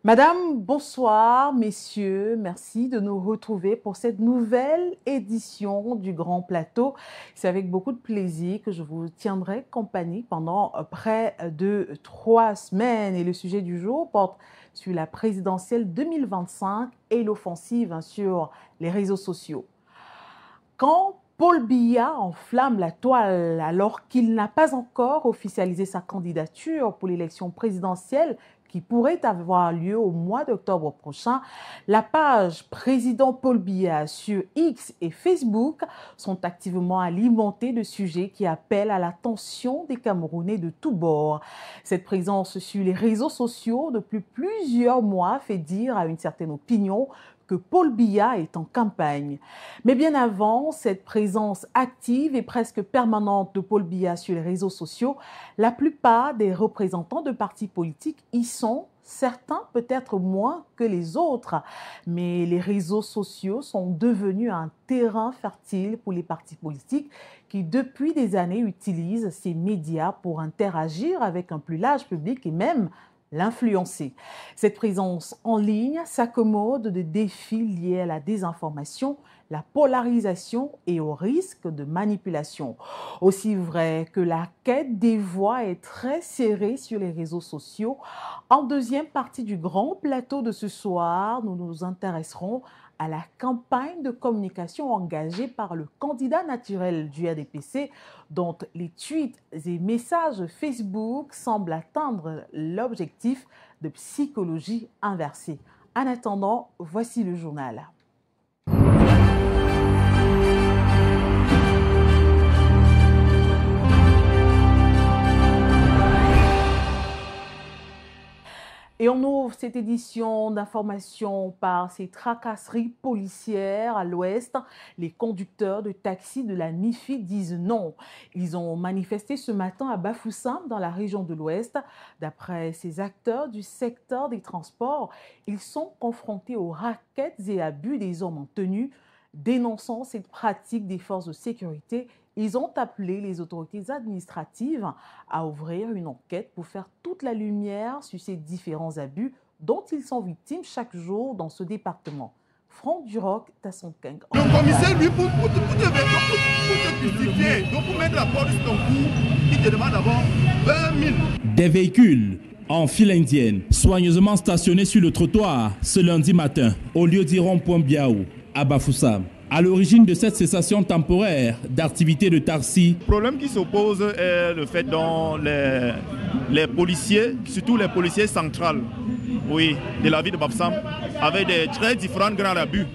Madame, bonsoir, messieurs, merci de nous retrouver pour cette nouvelle édition du Grand Plateau. C'est avec beaucoup de plaisir que je vous tiendrai compagnie pendant près de 3 semaines. Et le sujet du jour porte sur la présidentielle 2025 et l'offensive sur les réseaux sociaux. Quand Paul Biya enflamme la toile alors qu'il n'a pas encore officialisé sa candidature pour l'élection présidentielle qui pourrait avoir lieu au mois d'octobre prochain, la page Président Paul Biya sur X et Facebook sont activement alimentées de sujets qui appellent à l'attention des Camerounais de tous bords. Cette présence sur les réseaux sociaux depuis plusieurs mois fait dire à une certaine opinion que Paul Biya est en campagne. Mais bien avant cette présence active et presque permanente de Paul Biya sur les réseaux sociaux, la plupart des représentants de partis politiques y sont, certains peut-être moins que les autres. Mais les réseaux sociaux sont devenus un terrain fertile pour les partis politiques qui, depuis des années, utilisent ces médias pour interagir avec un plus large public et même l'influencer. Cette présence en ligne s'accommode de défis liés à la désinformation, la polarisation et au risque de manipulation. Aussi vrai que la quête des voix est très serrée sur les réseaux sociaux, en deuxième partie du Grand Plateau de ce soir, nous nous intéresserons à la campagne de communication engagée par le candidat naturel du RDPC, dont les tweets et messages Facebook semblent atteindre l'objectif de psychologie inversée. En attendant, voici le journal. Et on ouvre cette édition d'information par ces tracasseries policières à l'ouest. Les conducteurs de taxi de la MIFI disent non. Ils ont manifesté ce matin à Bafoussam, dans la région de l'ouest. D'après ces acteurs du secteur des transports, ils sont confrontés aux rackets et abus des hommes en tenue. Dénonçant cette pratique des forces de sécurité, ils ont appelé les autorités administratives à ouvrir une enquête pour faire toute la lumière sur ces différents abus dont ils sont victimes chaque jour dans ce département. Franck Duroc, Tassonkeng. Le commissaire, lui, pour te justifier, donc pour mettre la porte sur ton cou, il te demande d'abord 20 000. Des véhicules en file indienne, soigneusement stationnés sur le trottoir ce lundi matin, au lieu d'Iron Biaou, à Bafoussam. À l'origine de cette cessation temporaire d'activité de taxi. Le problème qui s'oppose est le fait dont les policiers, surtout les policiers centrales, de la ville de Bafoussam, avaient des très différents grands abus.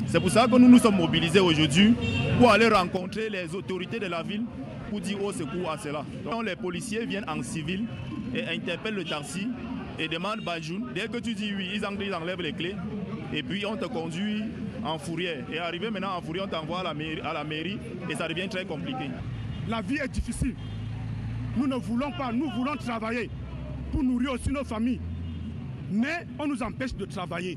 C'est pour ça que nous nous sommes mobilisés aujourd'hui pour aller rencontrer les autorités de la ville pour dire au secours à cela. Donc les policiers viennent en civil et interpellent le taxi et demandent Bajoun. Dès que tu dis oui, ils enlèvent les clés et puis on te conduit en fourrière. Et arrivé maintenant en fourrière, on t'envoie à la mairie et ça devient très compliqué. La vie est difficile. Nous ne voulons pas, nous voulons travailler pour nourrir aussi nos familles. Mais on nous empêche de travailler.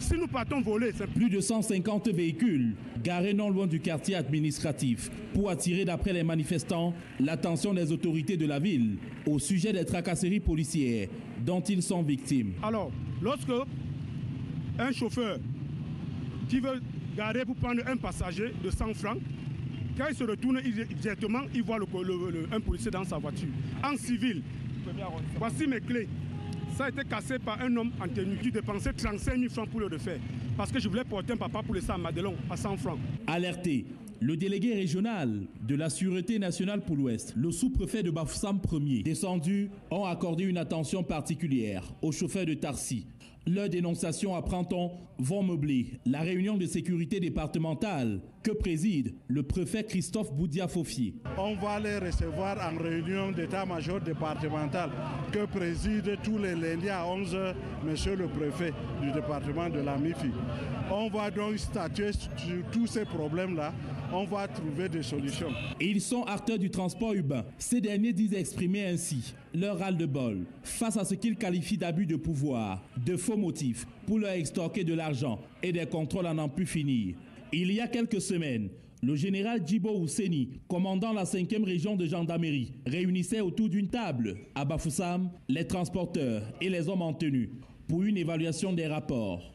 Si nous partons voler, c'est plus de 150 véhicules garés non loin du quartier administratif pour attirer, d'après les manifestants, l'attention des autorités de la ville au sujet des tracasseries policières dont ils sont victimes. Alors, lorsque un chauffeur qui veut garer pour prendre un passager de 100 francs, quand il se retourne directement, il voit un policier dans sa voiture. En civil, voici mes clés. Ça a été cassé par un homme en tenue qui dépensait 35 000 francs pour le refaire. Parce que je voulais porter un papa pour laisser à Madelon à 100 francs. Alerté, le délégué régional de la Sûreté nationale pour l'Ouest, le sous-préfet de Bafoussam Ier, descendus, ont accordé une attention particulière aux chauffeurs de taxi. Leurs dénonciations à Printemps vont meubler la réunion de sécurité départementale que préside le préfet Christophe Boudia-Fofier. On va les recevoir en réunion d'état-major départemental que préside tous les lundis à 11h monsieur le préfet du département de la MIFI. On va donc statuer sur tous ces problèmes-là. On va trouver des solutions. Et ils sont acteurs du transport urbain. Ces derniers disent exprimer ainsi leur ras-le-bol face à ce qu'ils qualifient d'abus de pouvoir, de faux motifs pour leur extorquer de l'argent et des contrôles à n'en plus finir. Il y a quelques semaines, le général Djibo Ousseni, commandant la 5e région de gendarmerie, réunissait autour d'une table à Bafoussam les transporteurs et les hommes en tenue pour une évaluation des rapports.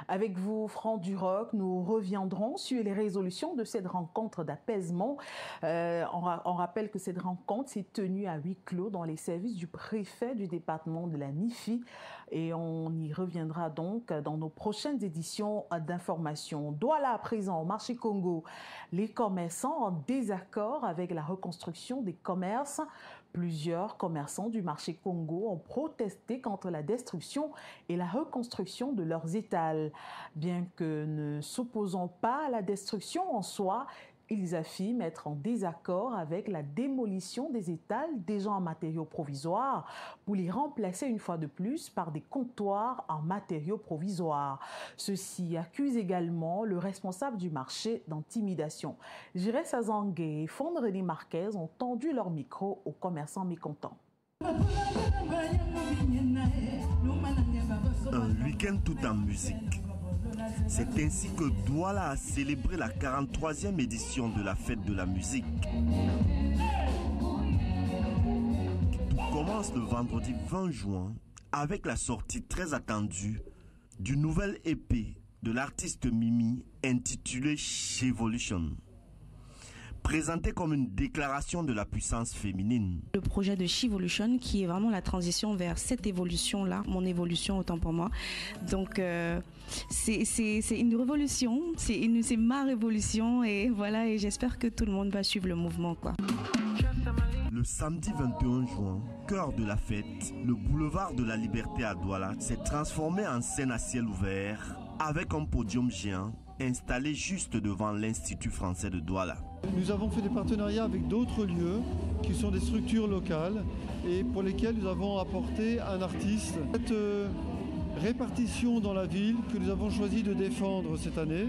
Avec vous, Franck Duroc, nous reviendrons sur les résolutions de cette rencontre d'apaisement. On rappelle que cette rencontre s'est tenue à huis clos dans les services du préfet du département de la MIFI et on y reviendra donc dans nos prochaines éditions d'information. Douala à présent, au marché Congo, les commerçants en désaccord avec la reconstruction des commerces. Plusieurs commerçants du marché Congo ont protesté contre la destruction et la reconstruction de leurs étals. Bien que ne s'opposant pas à la destruction en soi, ils affirment être en désaccord avec la démolition des étals déjà en matériaux provisoires pour les remplacer une fois de plus par des comptoirs en matériaux provisoires. Ceux-ci accusent également le responsable du marché d'intimidation. Jiré Sazangué et Fond René Marquez ont tendu leur micro aux commerçants mécontents. Un week-end tout en musique. C'est ainsi que Douala a célébré la 43e édition de la fête de la musique. Tout commence le vendredi 20 juin avec la sortie très attendue du nouvel EP de l'artiste Mimi intitulé Shevolution. Présenté comme une déclaration de la puissance féminine. Le projet de Shevolution qui est vraiment la transition vers cette évolution-là, mon évolution autant pour moi. Donc c'est une révolution, c'est ma révolution et voilà, et j'espère que tout le monde va suivre le mouvement, quoi. Le samedi 21 juin, cœur de la fête, le boulevard de la Liberté à Douala s'est transformé en scène à ciel ouvert avec un podium géant installé juste devant l'Institut français de Douala. Nous avons fait des partenariats avec d'autres lieux qui sont des structures locales et pour lesquelles nous avons apporté un artiste. Cette répartition dans la ville que nous avons choisi de défendre cette année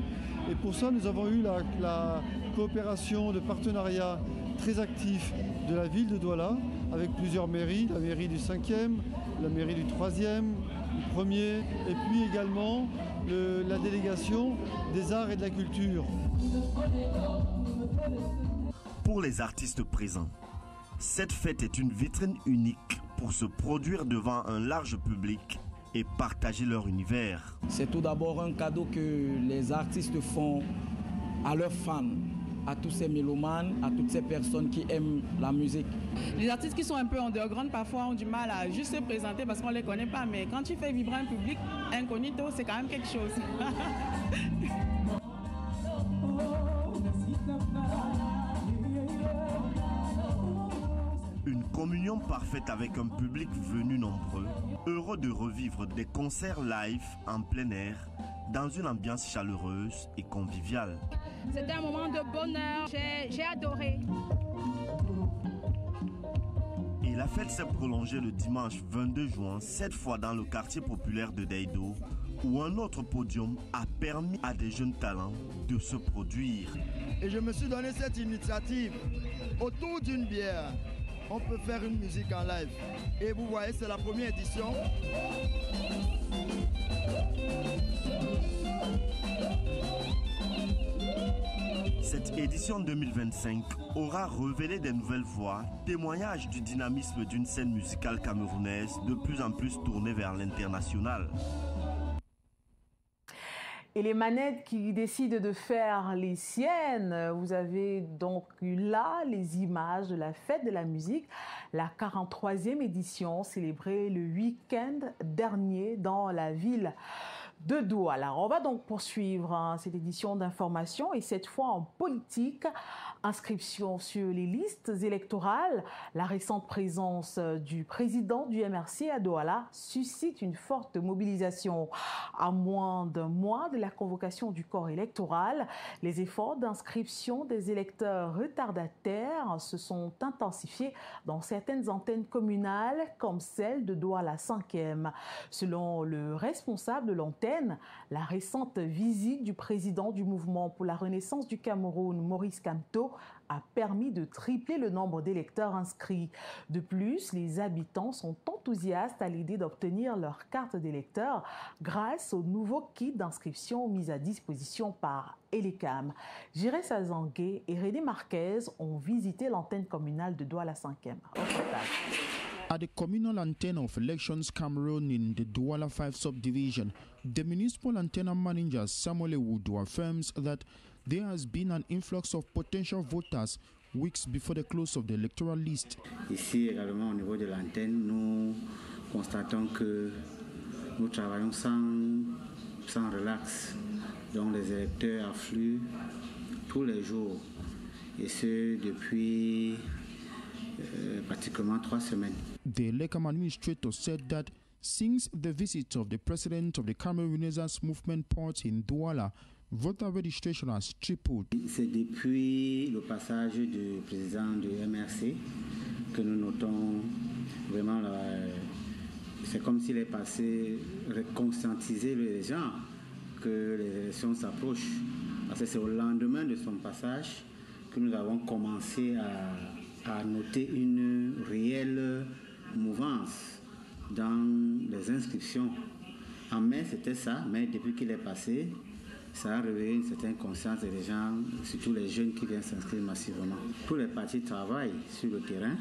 et pour ça nous avons eu la coopération de partenariat très actif de la ville de Douala avec plusieurs mairies, la mairie du 5e, la mairie du 3e, du 1er et puis également la délégation des arts et de la culture. Pour les artistes présents, cette fête est une vitrine unique pour se produire devant un large public et partager leur univers. C'est tout d'abord un cadeau que les artistes font à leurs fans, à tous ces mélomanes, à toutes ces personnes qui aiment la musique. Les artistes qui sont un peu underground parfois ont du mal à juste se présenter parce qu'on ne les connaît pas, mais quand tu fais vibrer un public incognito, c'est quand même quelque chose. Une communion parfaite avec un public venu nombreux, heureux de revivre des concerts live en plein air, dans une ambiance chaleureuse et conviviale. C'était un moment de bonheur, j'ai adoré. Et la fête s'est prolongée le dimanche 22 juin, cette fois dans le quartier populaire de Daido, où un autre podium a permis à des jeunes talents de se produire. Et je me suis donné cette initiative. Autour d'une bière, on peut faire une musique en live. Et vous voyez, c'est la première édition. Cette édition 2025 aura révélé des nouvelles voix, témoignages du dynamisme d'une scène musicale camerounaise de plus en plus tournée vers l'international. Et les manettes qui décident de faire les siennes, vous avez donc eu là les images de la fête de la musique, la 43e édition célébrée le week-end dernier dans la ville de Douala. On va donc poursuivre cette édition d'information et cette fois en politique. Inscription sur les listes électorales. La récente présence du président du MRC à Douala suscite une forte mobilisation. À moins d'un mois de la convocation du corps électoral, les efforts d'inscription des électeurs retardataires se sont intensifiés dans certaines antennes communales comme celle de Douala 5e. Selon le responsable de l'antenne, la récente visite du président du mouvement pour la renaissance du Cameroun, Maurice Kamto, a permis de tripler le nombre d'électeurs inscrits. De plus, les habitants sont enthousiastes à l'idée d'obtenir leur carte d'électeur grâce au nouveau kit d'inscription mis à disposition par Elecam. Jiré Sazangué et René Marquez ont visité l'antenne communale de Douala 5e. At the communal antenna of Elections Cameroon in the Douala 5 subdivision, the municipal antenna manager Samuel Ewudu affirms that there has been an influx of potential voters weeks before the close of the electoral list. Ici également au niveau de l'antenne, nous constatons que nous travaillons sans relax. Donc les électeurs affluent tous les jours et ce depuis pratiquement 3 semaines. The Lekam administrator said that since the visit of the president of the Cameroon Renaissance Movement Party in Douala, voter registration has tripled. C'est depuis le passage du président du MRC que nous notons vraiment c'est comme s'il est passé conscientiser les gens que les élections s'approchent. Parce que c'est au lendemain de son passage que nous avons commencé à noter une réelle mouvance dans les inscriptions. En mai, c'était ça, mais depuis qu'il est passé, ça a réveillé une certaine conscience des gens, surtout les jeunes qui viennent s'inscrire massivement. Tous les partis travaillent sur le terrain,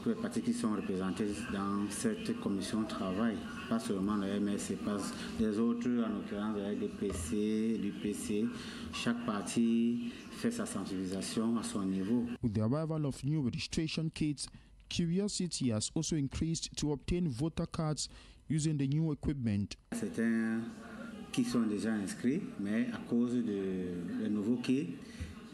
tous les partis qui sont représentés dans cette commission travaillent, pas seulement le MSC, pas les autres, en l'occurrence le DPC, l'UPC. Chaque parti fait sa sensibilisation à son niveau. With the arrival of new registration kits, curiosity has also increased to obtain voter cards using the new equipment. Certains qui sont déjà inscrits, mais à cause de nouveaux kits,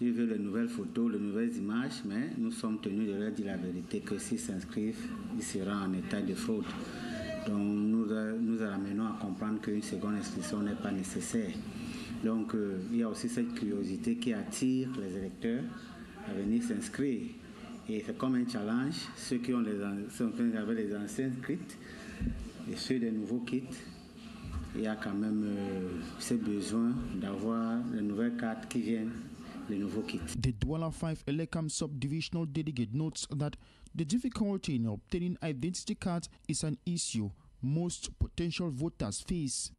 ils veulent les nouvelles photos, les nouvelles images, mais nous sommes tenus de leur dire la vérité que s'ils s'inscrivent, ils seront en état de fraude. Donc nous amenons à comprendre qu'une seconde inscription n'est pas nécessaire. Donc il y a aussi cette curiosité qui attire les électeurs à venir s'inscrire. Et c'est comme un challenge, ceux qui avaient les anciens kits et ceux des nouveaux kits. Il y a quand même ce besoin d'avoir les nouvelles cartes qui viennent, les nouveaux kits. The Douala 5 Elekam subdivisional delegate notes that the difficulty in obtaining identity cards is an issue most potential voters face.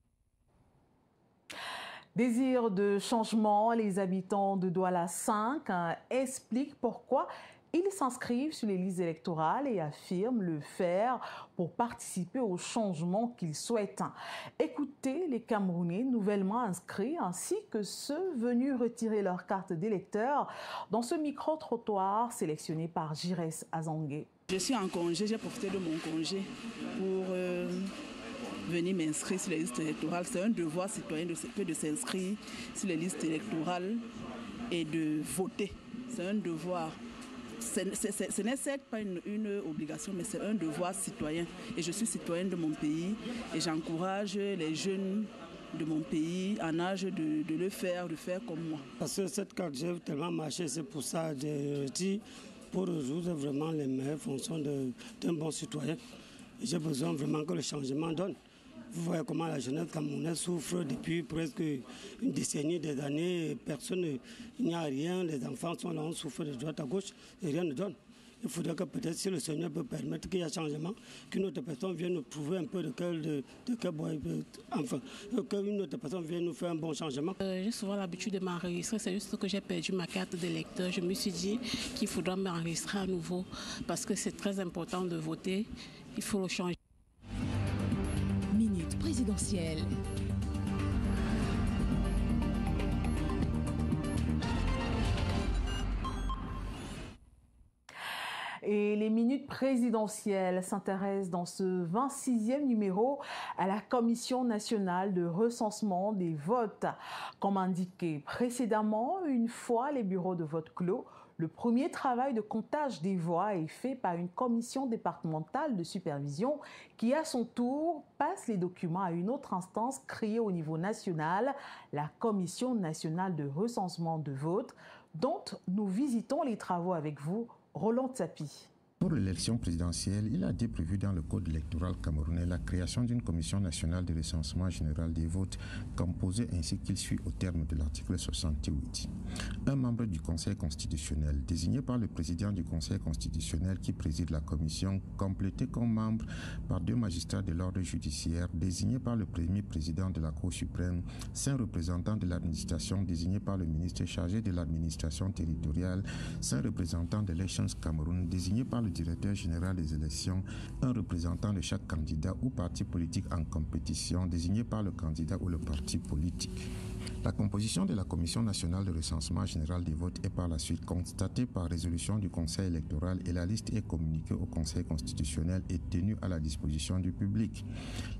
Désir de changement, les habitants de Douala 5 expliquent pourquoi ils s'inscrivent sur les listes électorales et affirment le faire pour participer au changement qu'ils souhaitent. Écoutez les Camerounais nouvellement inscrits ainsi que ceux venus retirer leur carte d'électeur dans ce micro-trottoir sélectionné par Jires Azangué. Je suis en congé, j'ai profité de mon congé pour venir m'inscrire sur les listes électorales. C'est un devoir citoyen de s'inscrire sur les listes électorales et de voter. C'est un devoir. Ce n'est certes pas une obligation, mais c'est un devoir citoyen. Et je suis citoyenne de mon pays et j'encourage les jeunes de mon pays en âge de le faire, de faire comme moi. Parce que cette carte, j'ai tellement marché, c'est pour ça que j'ai dit pour résoudre vraiment les meilleures fonctions d'un bon citoyen. J'ai besoin vraiment que le changement donne. Vous voyez comment la jeunesse camerounaise souffre depuis presque une décennie, des années. Personne, il n'y a rien. Les enfants sont là, on souffre de droite à gauche et rien ne donne. Il faudrait que peut-être si le Seigneur peut permettre qu'il y ait un changement, qu'une autre personne vienne nous trouver un peu qu'une autre personne vienne nous faire un bon changement. J'ai souvent l'habitude de m'enregistrer, c'est juste que j'ai perdu ma carte d'électeur. Je me suis dit qu'il faudra m'enregistrer à nouveau parce que c'est très important de voter. Il faut le changer. Minute présidentielle. Et les minutes présidentielles s'intéressent dans ce 26e numéro à la Commission nationale de recensement des votes. Comme indiqué précédemment, une fois les bureaux de vote clos, le premier travail de comptage des voix est fait par une commission départementale de supervision qui, à son tour, passe les documents à une autre instance créée au niveau national, la Commission nationale de recensement de votes, dont nous visitons les travaux avec vous, Roland Tsapi. Pour l'élection présidentielle, il a été prévu dans le code électoral camerounais la création d'une commission nationale de recensement général des votes composée ainsi qu'il suit au terme de l'article 68. Un membre du Conseil constitutionnel désigné par le président du Conseil constitutionnel qui préside la commission, complété comme membre par 2 magistrats de l'ordre judiciaire désignés par le premier président de la Cour suprême, 5 représentants de l'administration désignés par le ministre chargé de l'administration territoriale, 5 représentants de l'Elections Cameroun désignés par le directeur général des élections un représentant de chaque candidat ou parti politique en compétition désigné par le candidat ou le parti politique. La composition de la Commission nationale de recensement général des votes est par la suite constatée par résolution du Conseil électoral et la liste est communiquée au Conseil constitutionnel et tenue à la disposition du public.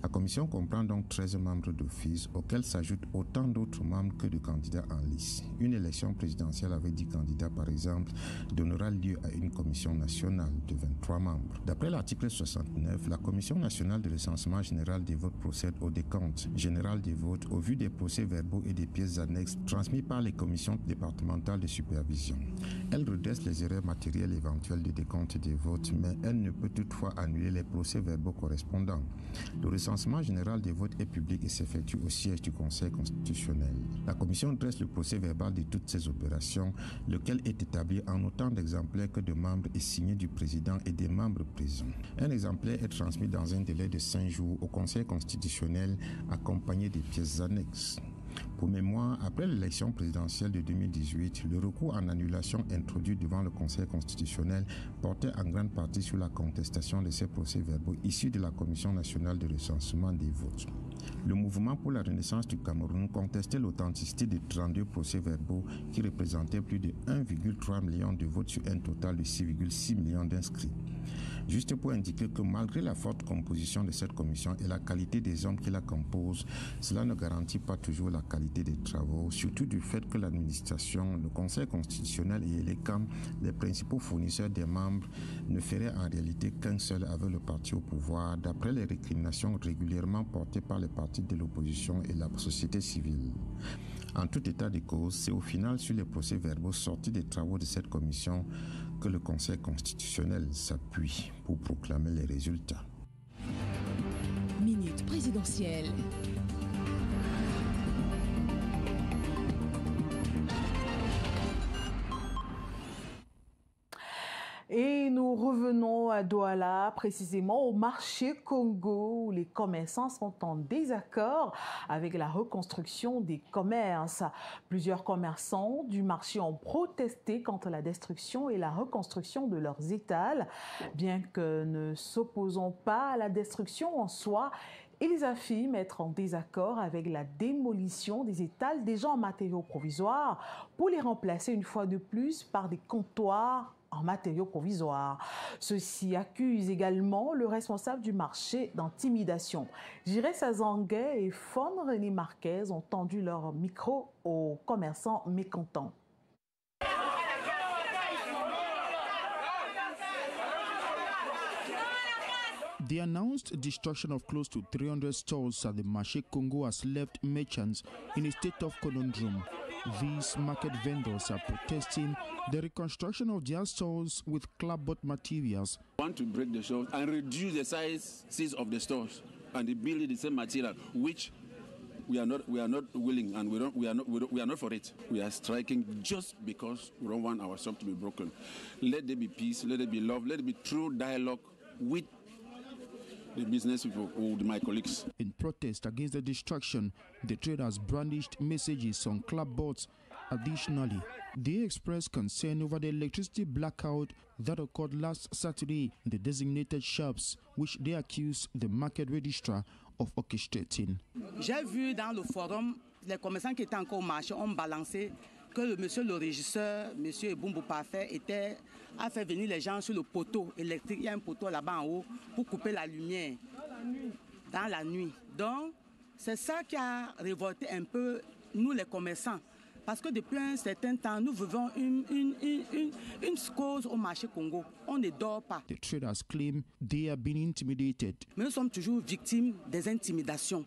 La commission comprend donc 13 membres d'office auxquels s'ajoutent autant d'autres membres que de candidats en lice. Une élection présidentielle avec 10 candidats par exemple donnera lieu à une commission nationale de 23 membres. D'après l'article 69, la Commission nationale de recensement général des votes procède au décompte général des votes au vu des procès-verbaux et des pièces annexes transmises par les commissions départementales de supervision. Elle redresse les erreurs matérielles éventuelles de décompte des votes, mais elle ne peut toutefois annuler les procès-verbaux correspondants. Le recensement général des votes est public et s'effectue au siège du Conseil constitutionnel. La commission dresse le procès-verbal de toutes ces opérations, lequel est établi en autant d'exemplaires que de membres et signé du président et des membres présents. Un exemplaire est transmis dans un délai de 5 jours au Conseil constitutionnel accompagné des pièces annexes. Pour mémoire, après l'élection présidentielle de 2018, le recours en annulation introduit devant le Conseil constitutionnel portait en grande partie sur la contestation de ces procès-verbaux issus de la Commission nationale de recensement des votes. Le mouvement pour la renaissance du Cameroun contestait l'authenticité de 32 procès-verbaux qui représentaient plus de 1,3 million de votes sur un total de 6,6 millions d'inscrits. Juste pour indiquer que malgré la forte composition de cette commission et la qualité des hommes qui la composent, cela ne garantit pas toujours la qualité des travaux, surtout du fait que l'administration, le Conseil constitutionnel et les CAM, les principaux fournisseurs des membres, ne feraient en réalité qu'un seul avec le parti au pouvoir, d'après les récriminations régulièrement portées par les partis de l'opposition et la société civile. En tout état de cause, c'est au final sur les procès-verbaux sortis des travaux de cette commission que le Conseil constitutionnel s'appuie pour proclamer les résultats. Minute présidentielle. Et nous revenons à Douala, précisément au marché Congo, où les commerçants sont en désaccord avec la reconstruction des commerces. Plusieurs commerçants du marché ont protesté contre la destruction et la reconstruction de leurs étals. Bien que ne s'opposant pas à la destruction en soi, ils affirment être en désaccord avec la démolition des étals déjà en matériaux provisoires pour les remplacer une fois de plus par des comptoirs en matériaux provisoires. Ceux-ci accusent également le responsable du marché d'intimidation. Jiré Sazanguet et Fon René Marquez ont tendu leur micro aux commerçants mécontents. The announced destruction of close to 300 stores at the Marché Congo has left merchants in a state of conundrum. These market vendors are protesting the reconstruction of their stores with clapboard materials. We want to break the stores and reduce the sizes of the stores and build the same material, which we are not willing, and we are not for it. We are striking just because we don't want our shop to be broken. Let there be peace, let there be love, let there be true dialogue with the business people, with my colleagues. In protest against the destruction, the traders brandished messages on clapboards. Additionally, they expressed concern over the electricity blackout that occurred last Saturday in the designated shops, which they accused the market registrar of orchestrating. J'ai vu dans le forum, les commerçants qui étaient encore au marché ont balancé que le régisseur, monsieur Ebumbu Parfait, a fait venir les gens sur le poteau électrique. Il y a un poteau là-bas en haut pour couper la lumière dans la nuit. Donc, c'est ça qui a révolté un peu nous les commerçants. Parce que depuis un certain temps, nous vivons une cause au marché Congo. On ne dort pas. The traders claim they are being intimidated. Mais nous sommes toujours victimes des intimidations.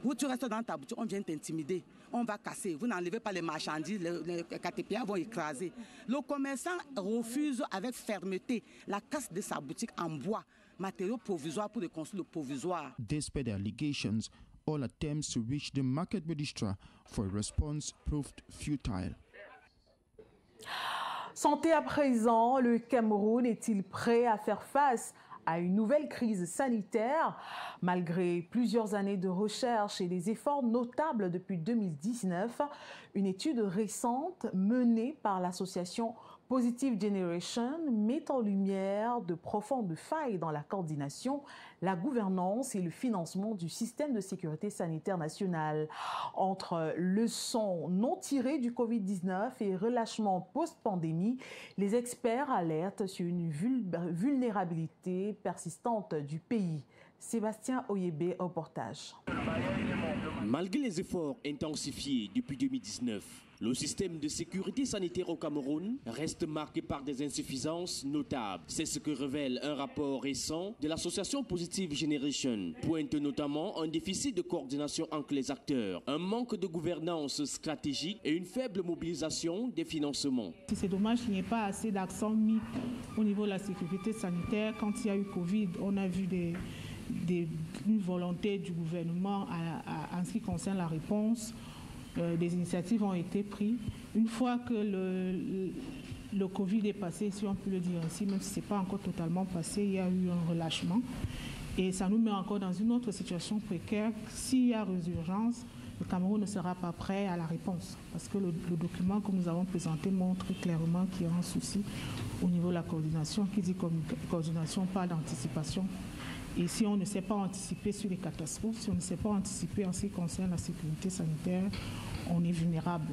Où tu restes dans ta boutique, on vient t'intimider. On va casser. Vous n'enlevez pas les marchandises, les KTPA vont écraser. Le commerçant refuse avec fermeté la casse de sa boutique en bois, matériaux provisoires pour reconstruire le provisoire. Despite the allegations, all attempts to reach the market registrar for a response proved futile. Santé à présent, le Cameroun est-il prêt à faire face à une nouvelle crise sanitaire? Malgré plusieurs années de recherche et des efforts notables depuis 2019, une étude récente menée par l'association Positive Generation met en lumière de profondes failles dans la coordination, la gouvernance et le financement du système de sécurité sanitaire nationale. Entre leçons non tirées du Covid-19 et relâchement post-pandémie, les experts alertent sur une vulnérabilité persistante du pays. Sébastien Oyebe, reportage. Malgré les efforts intensifiés depuis 2019, le système de sécurité sanitaire au Cameroun reste marqué par des insuffisances notables. C'est ce que révèle un rapport récent de l'association Positive Generation. Pointe notamment un déficit de coordination entre les acteurs, un manque de gouvernance stratégique et une faible mobilisation des financements. C'est dommage qu'il n'y ait pas assez d'accent mis au niveau de la sécurité sanitaire. Quand il y a eu Covid, on a vu une volonté du gouvernement en ce qui concerne la réponse. Des initiatives ont été prises. Une fois que le Covid est passé, si on peut le dire ainsi, même si ce n'est pas encore totalement passé, il y a eu un relâchement. Et ça nous met encore dans une autre situation précaire. S'il y a résurgence, le Cameroun ne sera pas prêt à la réponse. Parce que le document que nous avons présenté montre clairement qu'il y a un souci au niveau de la coordination. Qui dit coordination, pas d'anticipation. Et si on ne sait pas anticiper sur les catastrophes, si on ne sait pas anticiper en ce qui concerne la sécurité sanitaire, on est vulnérable.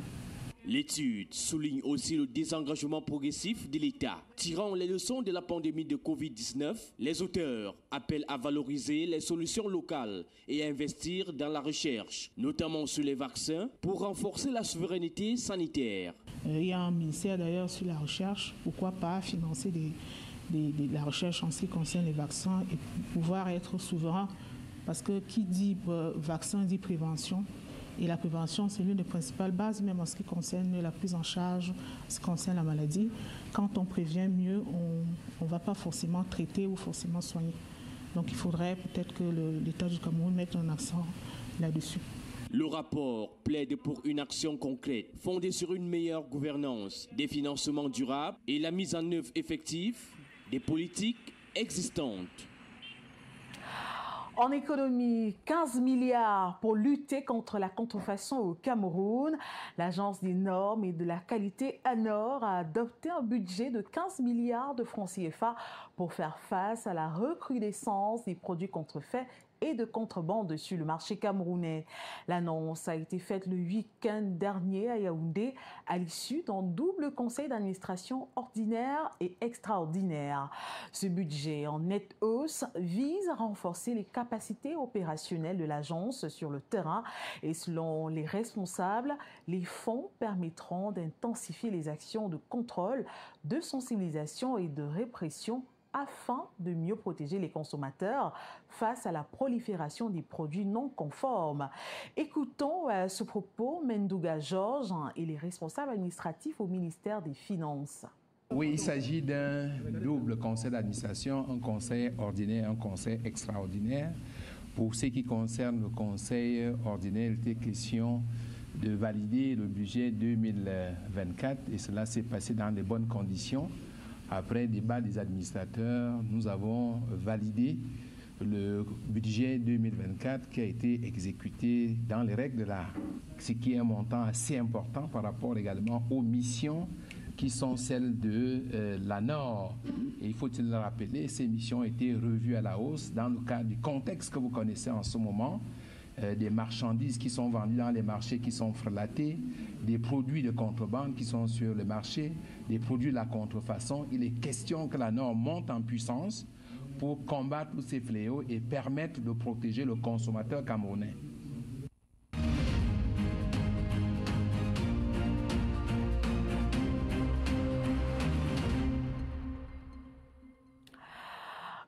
L'étude souligne aussi le désengagement progressif de l'État. Tirant les leçons de la pandémie de Covid-19, les auteurs appellent à valoriser les solutions locales et à investir dans la recherche, notamment sur les vaccins, pour renforcer la souveraineté sanitaire. Il y a un ministère d'ailleurs sur la recherche. Pourquoi pas financer de la recherche en ce qui concerne les vaccins et pouvoir être souverain, parce que qui dit vaccin dit prévention, et la prévention c'est l'une des principales bases, même en ce qui concerne la prise en charge, en ce qui concerne la maladie. Quand on prévient mieux, on ne va pas forcément traiter ou forcément soigner. Donc il faudrait peut-être que l'État du Cameroun mette un accent là-dessus. Le rapport plaide pour une action concrète, fondée sur une meilleure gouvernance, des financements durables et la mise en œuvre effective des politiques existantes. En économie, 15 milliards pour lutter contre la contrefaçon au Cameroun. L'Agence des normes et de la qualité ANOR a adopté un budget de 15 milliards de francs CFA pour faire face à la recrudescence des produits contrefaits et de contrebande sur le marché camerounais. L'annonce a été faite le week-end dernier à Yaoundé à l'issue d'un double conseil d'administration ordinaire et extraordinaire. Ce budget en nette hausse vise à renforcer les capacités opérationnelles de l'agence sur le terrain et selon les responsables, les fonds permettront d'intensifier les actions de contrôle, de sensibilisation et de répression afin de mieux protéger les consommateurs face à la prolifération des produits non conformes. Écoutons à ce propos Mendouga Georges et les responsables administratifs au ministère des Finances. Oui, il s'agit d'un double conseil d'administration, un conseil ordinaire, un conseil extraordinaire. Pour ce qui concerne le conseil ordinaire, il était question de valider le budget 2024 et cela s'est passé dans de bonnes conditions. Après débat des administrateurs, nous avons validé le budget 2024 qui a été exécuté dans les règles de l'art, ce qui est un montant assez important par rapport également aux missions qui sont celles de l'ANOR. Et il faut-il le rappeler, ces missions ont été revues à la hausse dans le cadre du contexte que vous connaissez en ce moment, des marchandises qui sont vendues dans les marchés qui sont frelatés, des produits de contrebande qui sont sur le marché, des produits de la contrefaçon. Il est question que la norme monte en puissance pour combattre tous ces fléaux et permettre de protéger le consommateur camerounais.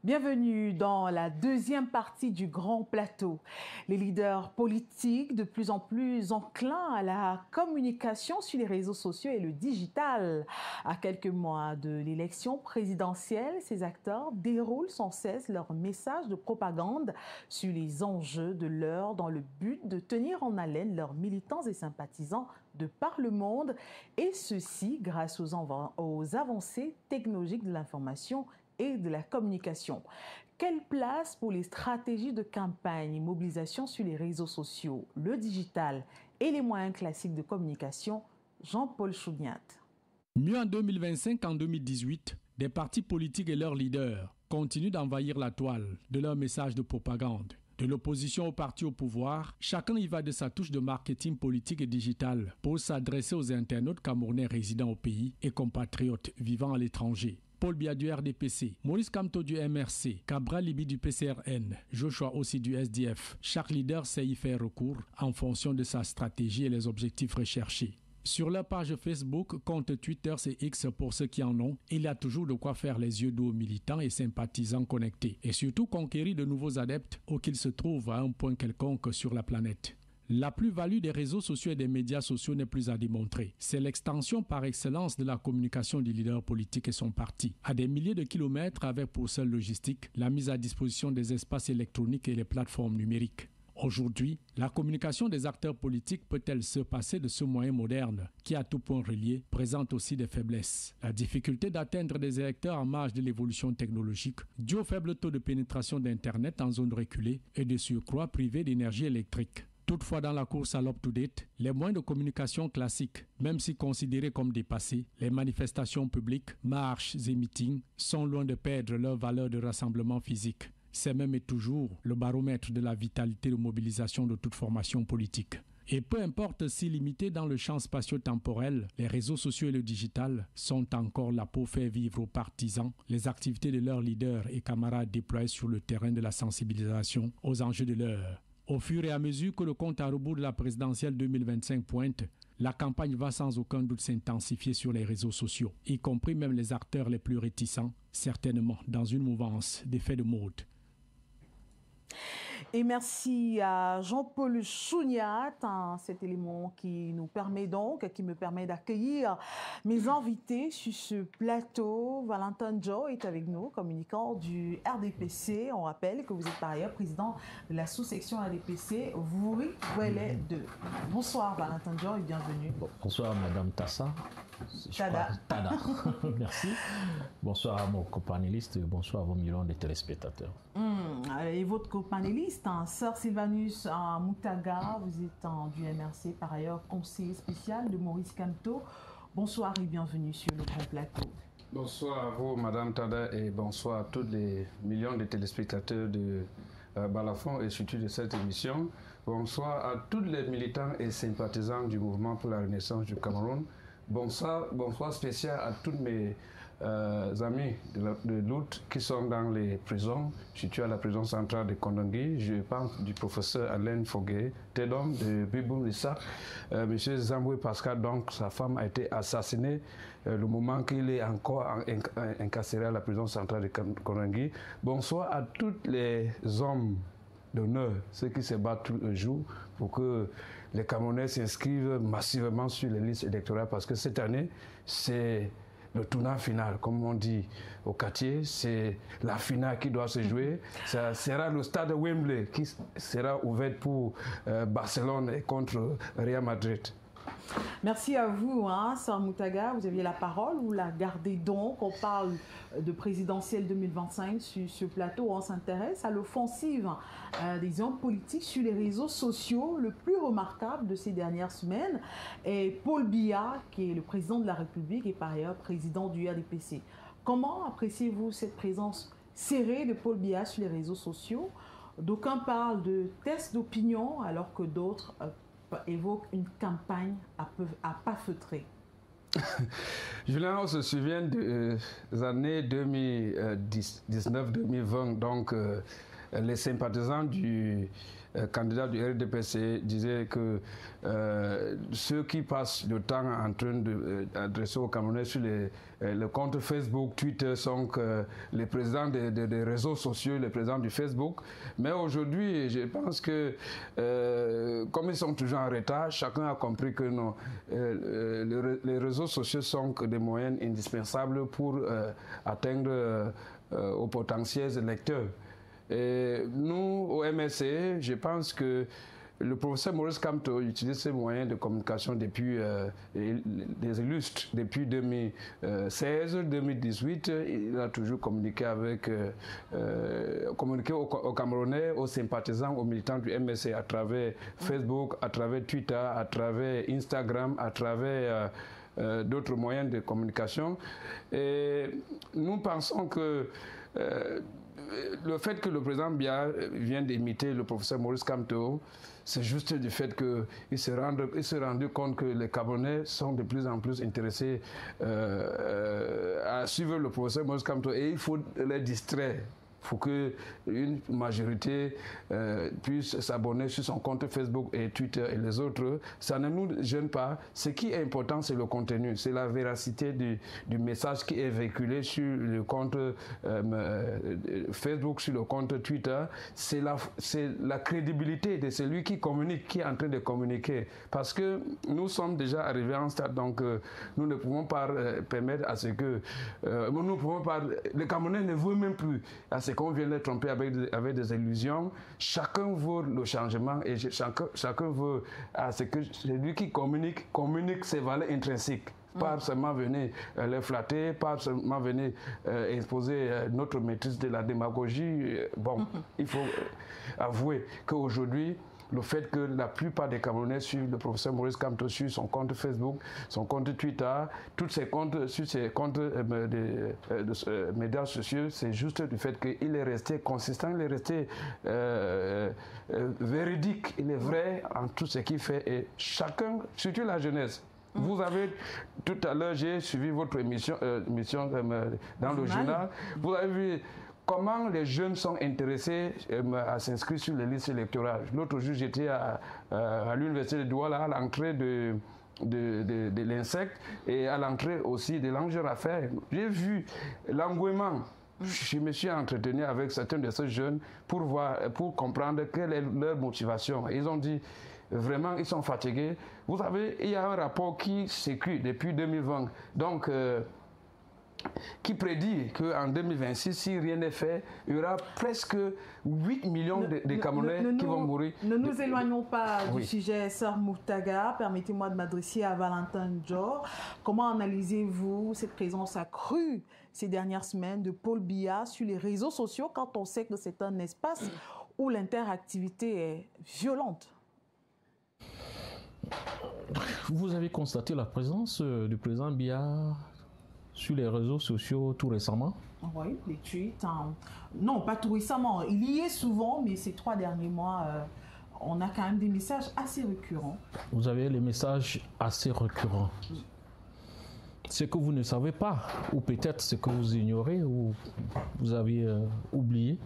Bienvenue dans la deuxième partie du Grand Plateau. Les leaders politiques de plus en plus enclins à la communication sur les réseaux sociaux et le digital. À quelques mois de l'élection présidentielle, ces acteurs déroulent sans cesse leurs messages de propagande sur les enjeux de l'heure dans le but de tenir en haleine leurs militants et sympathisants de par le monde, et ceci grâce aux avancées technologiques de l'information et de la communication. Quelle place pour les stratégies de campagne et mobilisation sur les réseaux sociaux, le digital et les moyens classiques de communication? Jean-Paul Chouniat. Mieux en 2025 qu'en 2018, des partis politiques et leurs leaders continuent d'envahir la toile de leurs messages de propagande. De l'opposition au parti au pouvoir, chacun y va de sa touche de marketing politique et digital pour s'adresser aux internautes camerounais résidant au pays et compatriotes vivant à l'étranger. Paul Biya du RDPC, Maurice Kamto du MRC, Cabral Libi du PCRN, Joshua aussi du SDF. Chaque leader sait y faire recours en fonction de sa stratégie et les objectifs recherchés. Sur leur page Facebook, compte Twitter, c'est X pour ceux qui en ont, il y a toujours de quoi faire les yeux doux aux militants et sympathisants connectés, et surtout conquérir de nouveaux adeptes où qu'ils se trouvent à un point quelconque sur la planète. La plus-value des réseaux sociaux et des médias sociaux n'est plus à démontrer. C'est l'extension par excellence de la communication du leader politique et son parti, à des milliers de kilomètres avec pour seule logistique la mise à disposition des espaces électroniques et les plateformes numériques. Aujourd'hui, la communication des acteurs politiques peut-elle se passer de ce moyen moderne qui, à tout point relié, présente aussi des faiblesses. La difficulté d'atteindre des électeurs en marge de l'évolution technologique, due au faible taux de pénétration d'Internet en zone reculée et de surcroît privé d'énergie électrique. Toutefois, dans la course à l'up-to-date, les moyens de communication classiques, même si considérés comme dépassés, les manifestations publiques, marches et meetings, sont loin de perdre leur valeur de rassemblement physique. C'est même et toujours le baromètre de la vitalité de mobilisation de toute formation politique. Et peu importe si limités dans le champ spatio-temporel, les réseaux sociaux et le digital sont encore là pour faire vivre aux partisans les activités de leurs leaders et camarades déployés sur le terrain de la sensibilisation aux enjeux de l'heure. Au fur et à mesure que le compte à rebours de la présidentielle 2025 pointe, la campagne va sans aucun doute s'intensifier sur les réseaux sociaux, y compris même les acteurs les plus réticents, certainement dans une mouvance d'effet de mode. Et merci à Jean-Paul Chouniat, cet élément qui me permet d'accueillir mes invités sur ce plateau. Valentin Joe est avec nous, communicant du RDPC. On rappelle que vous êtes par ailleurs président de la sous-section RDPC Vouri-Ouellet 2. Bonsoir Valentin Joe et bienvenue. Bonsoir Madame Tassa. Tada. Merci. Bonsoir à mon copanélistes, bonsoir à vos millions de téléspectateurs. Et votre copanéliste, Sir Sylvanus Moutaga, vous êtes du MRC, par ailleurs conseiller spécial de Maurice Kamto. Bonsoir et bienvenue sur le grand plateau. Bonsoir à vous Madame Tada et bonsoir à tous les millions de téléspectateurs de Balafon et surtout de cette émission. Bonsoir à tous les militants et sympathisants du mouvement pour la renaissance du Cameroun. Bonsoir spécial à tous mes amis de lutte qui sont dans les prisons, situées à la prison centrale de Kondongui. Je pense du professeur Alain Foguet, Tédom de Biboum Lissa, monsieur Zamboué Pascal, donc sa femme a été assassinée le moment qu'il est encore incarcéré à la prison centrale de Kondongui. Bonsoir à tous les hommes d'honneur, ceux qui se battent tous les jours pour que les Camerounais s'inscrivent massivement sur les listes électorales parce que cette année, c'est le tournant final, comme on dit au quartier, c'est la finale qui doit se jouer. Ça sera le stade de Wembley qui sera ouvert pour Barcelone contre Real Madrid. Merci à vous, Sir Moutaga. Vous aviez la parole, vous la gardez donc. On parle de présidentielle 2025 sur ce plateau. On s'intéresse à l'offensive des hommes politiques sur les réseaux sociaux. Le plus remarquable de ces dernières semaines est Paul Biya, qui est le président de la République et par ailleurs président du RDPC. Comment appréciez-vous cette présence serrée de Paul Biya sur les réseaux sociaux? D'aucuns parlent de tests d'opinion alors que d'autres évoque une campagne à pas feutrer. Julien, on se souvient des années 2019-2020, donc les sympathisants du candidat du RDPC disaient que ceux qui passent le temps en train d'adresser aux Camerounais sur le compte Facebook, Twitter sont les présidents des réseaux sociaux, les présidents du Facebook. Mais aujourd'hui, je pense que comme ils sont toujours en retard, chacun a compris que les réseaux sociaux sont des moyens indispensables pour atteindre aux potentiels électeurs. Et nous, au MSC, je pense que le professeur Maurice Kamto utilise ces moyens de communication depuis des illustres. Depuis 2016-2018, il a toujours communiqué aux Camerounais, aux sympathisants, aux militants du MSC à travers Facebook, à travers Twitter, à travers Instagram, à travers d'autres moyens de communication. Et nous pensons que le fait que le président Biya vienne d'imiter le professeur Maurice Kamto, c'est juste du fait qu'il s'est rendu compte que les Camerounais sont de plus en plus intéressés à suivre le professeur Maurice Kamto et il faut les distraire. Il faut qu'une majorité puisse s'abonner sur son compte Facebook et Twitter et les autres. Ça ne nous gêne pas. Ce qui est important, c'est le contenu, c'est la véracité du message qui est véhiculé sur le compte Facebook, sur le compte Twitter. C'est la crédibilité de celui qui communique, qui est en train de communiquer. Parce que nous sommes déjà arrivés à un stade, donc nous ne pouvons pas permettre à ce que... nous ne pouvons pas... Les Camerounais ne veulent même plus à ce qu'on vient les tromper avec des illusions. Chacun veut le changement et chacun veut à ce que celui qui communique ses valeurs intrinsèques. Pas seulement venir les flatter, pas seulement venir exposer notre maîtrise de la démagogie. Bon, il faut avouer qu'aujourd'hui, le fait que la plupart des Camerounais suivent le professeur Maurice Kamto sur son compte Facebook, son compte Twitter, tous ses comptes sur ses comptes de médias sociaux, c'est juste du fait qu'il est resté consistant, il est resté véridique, il est vrai en tout ce qu'il fait et chacun, surtout la jeunesse. Vous avez, tout à l'heure, j'ai suivi votre émission dans le journal, vous avez vu comment les jeunes sont intéressés à s'inscrire sur les listes électorales. L'autre jour, j'étais à l'université de Douala, à l'entrée de l'insecte et à l'entrée aussi de l'Angers Affaires. J'ai vu l'engouement. Je me suis entretenu avec certains de ces jeunes pour comprendre quelle est leur motivation. Ils ont dit, vraiment, ils sont fatigués. Vous savez, il y a un rapport qui s'écrit depuis 2020. Donc, qui prédit qu'en 2026, si rien n'est fait, il y aura presque 8 millions de Camerounais qui vont mourir. Ne nous éloignons pas du sujet, Sœur Moutaga. Permettez-moi de m'adresser à Valentin Dior. Comment analysez-vous cette présence accrue ces dernières semaines de Paul Biya sur les réseaux sociaux quand on sait que c'est un espace où l'interactivité est violente? Vous avez constaté la présence du président Biya sur les réseaux sociaux tout récemment? Oui, les tweets. Non, pas tout récemment. Il y est souvent, mais ces 3 derniers mois, on a quand même des messages assez récurrents. Vous avez les messages assez récurrents. Ce que vous ne savez pas, ou peut-être ce que vous ignorez, ou vous avez oublié,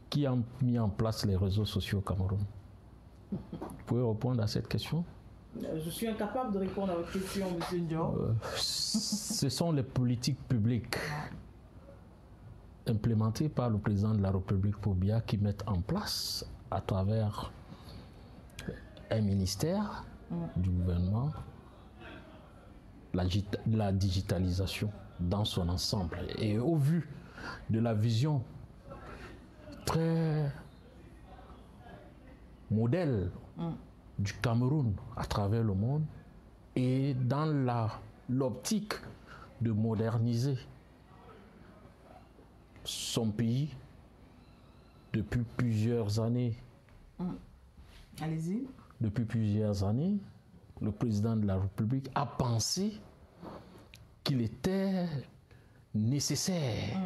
qui a mis en place les réseaux sociaux au Cameroun? Vous pouvez répondre à cette question? Je suis incapable de répondre à votre question, M. Dior. Ce sont les politiques publiques implémentées par le président de la République Paul Biya qui mettent en place, à travers un ministère du gouvernement, la digitalisation dans son ensemble. Et au vu de la vision très modèle du Cameroun à travers le monde et dans l'optique de moderniser son pays depuis plusieurs années. Allez-y. Depuis plusieurs années, le président de la République a pensé qu'il était nécessaire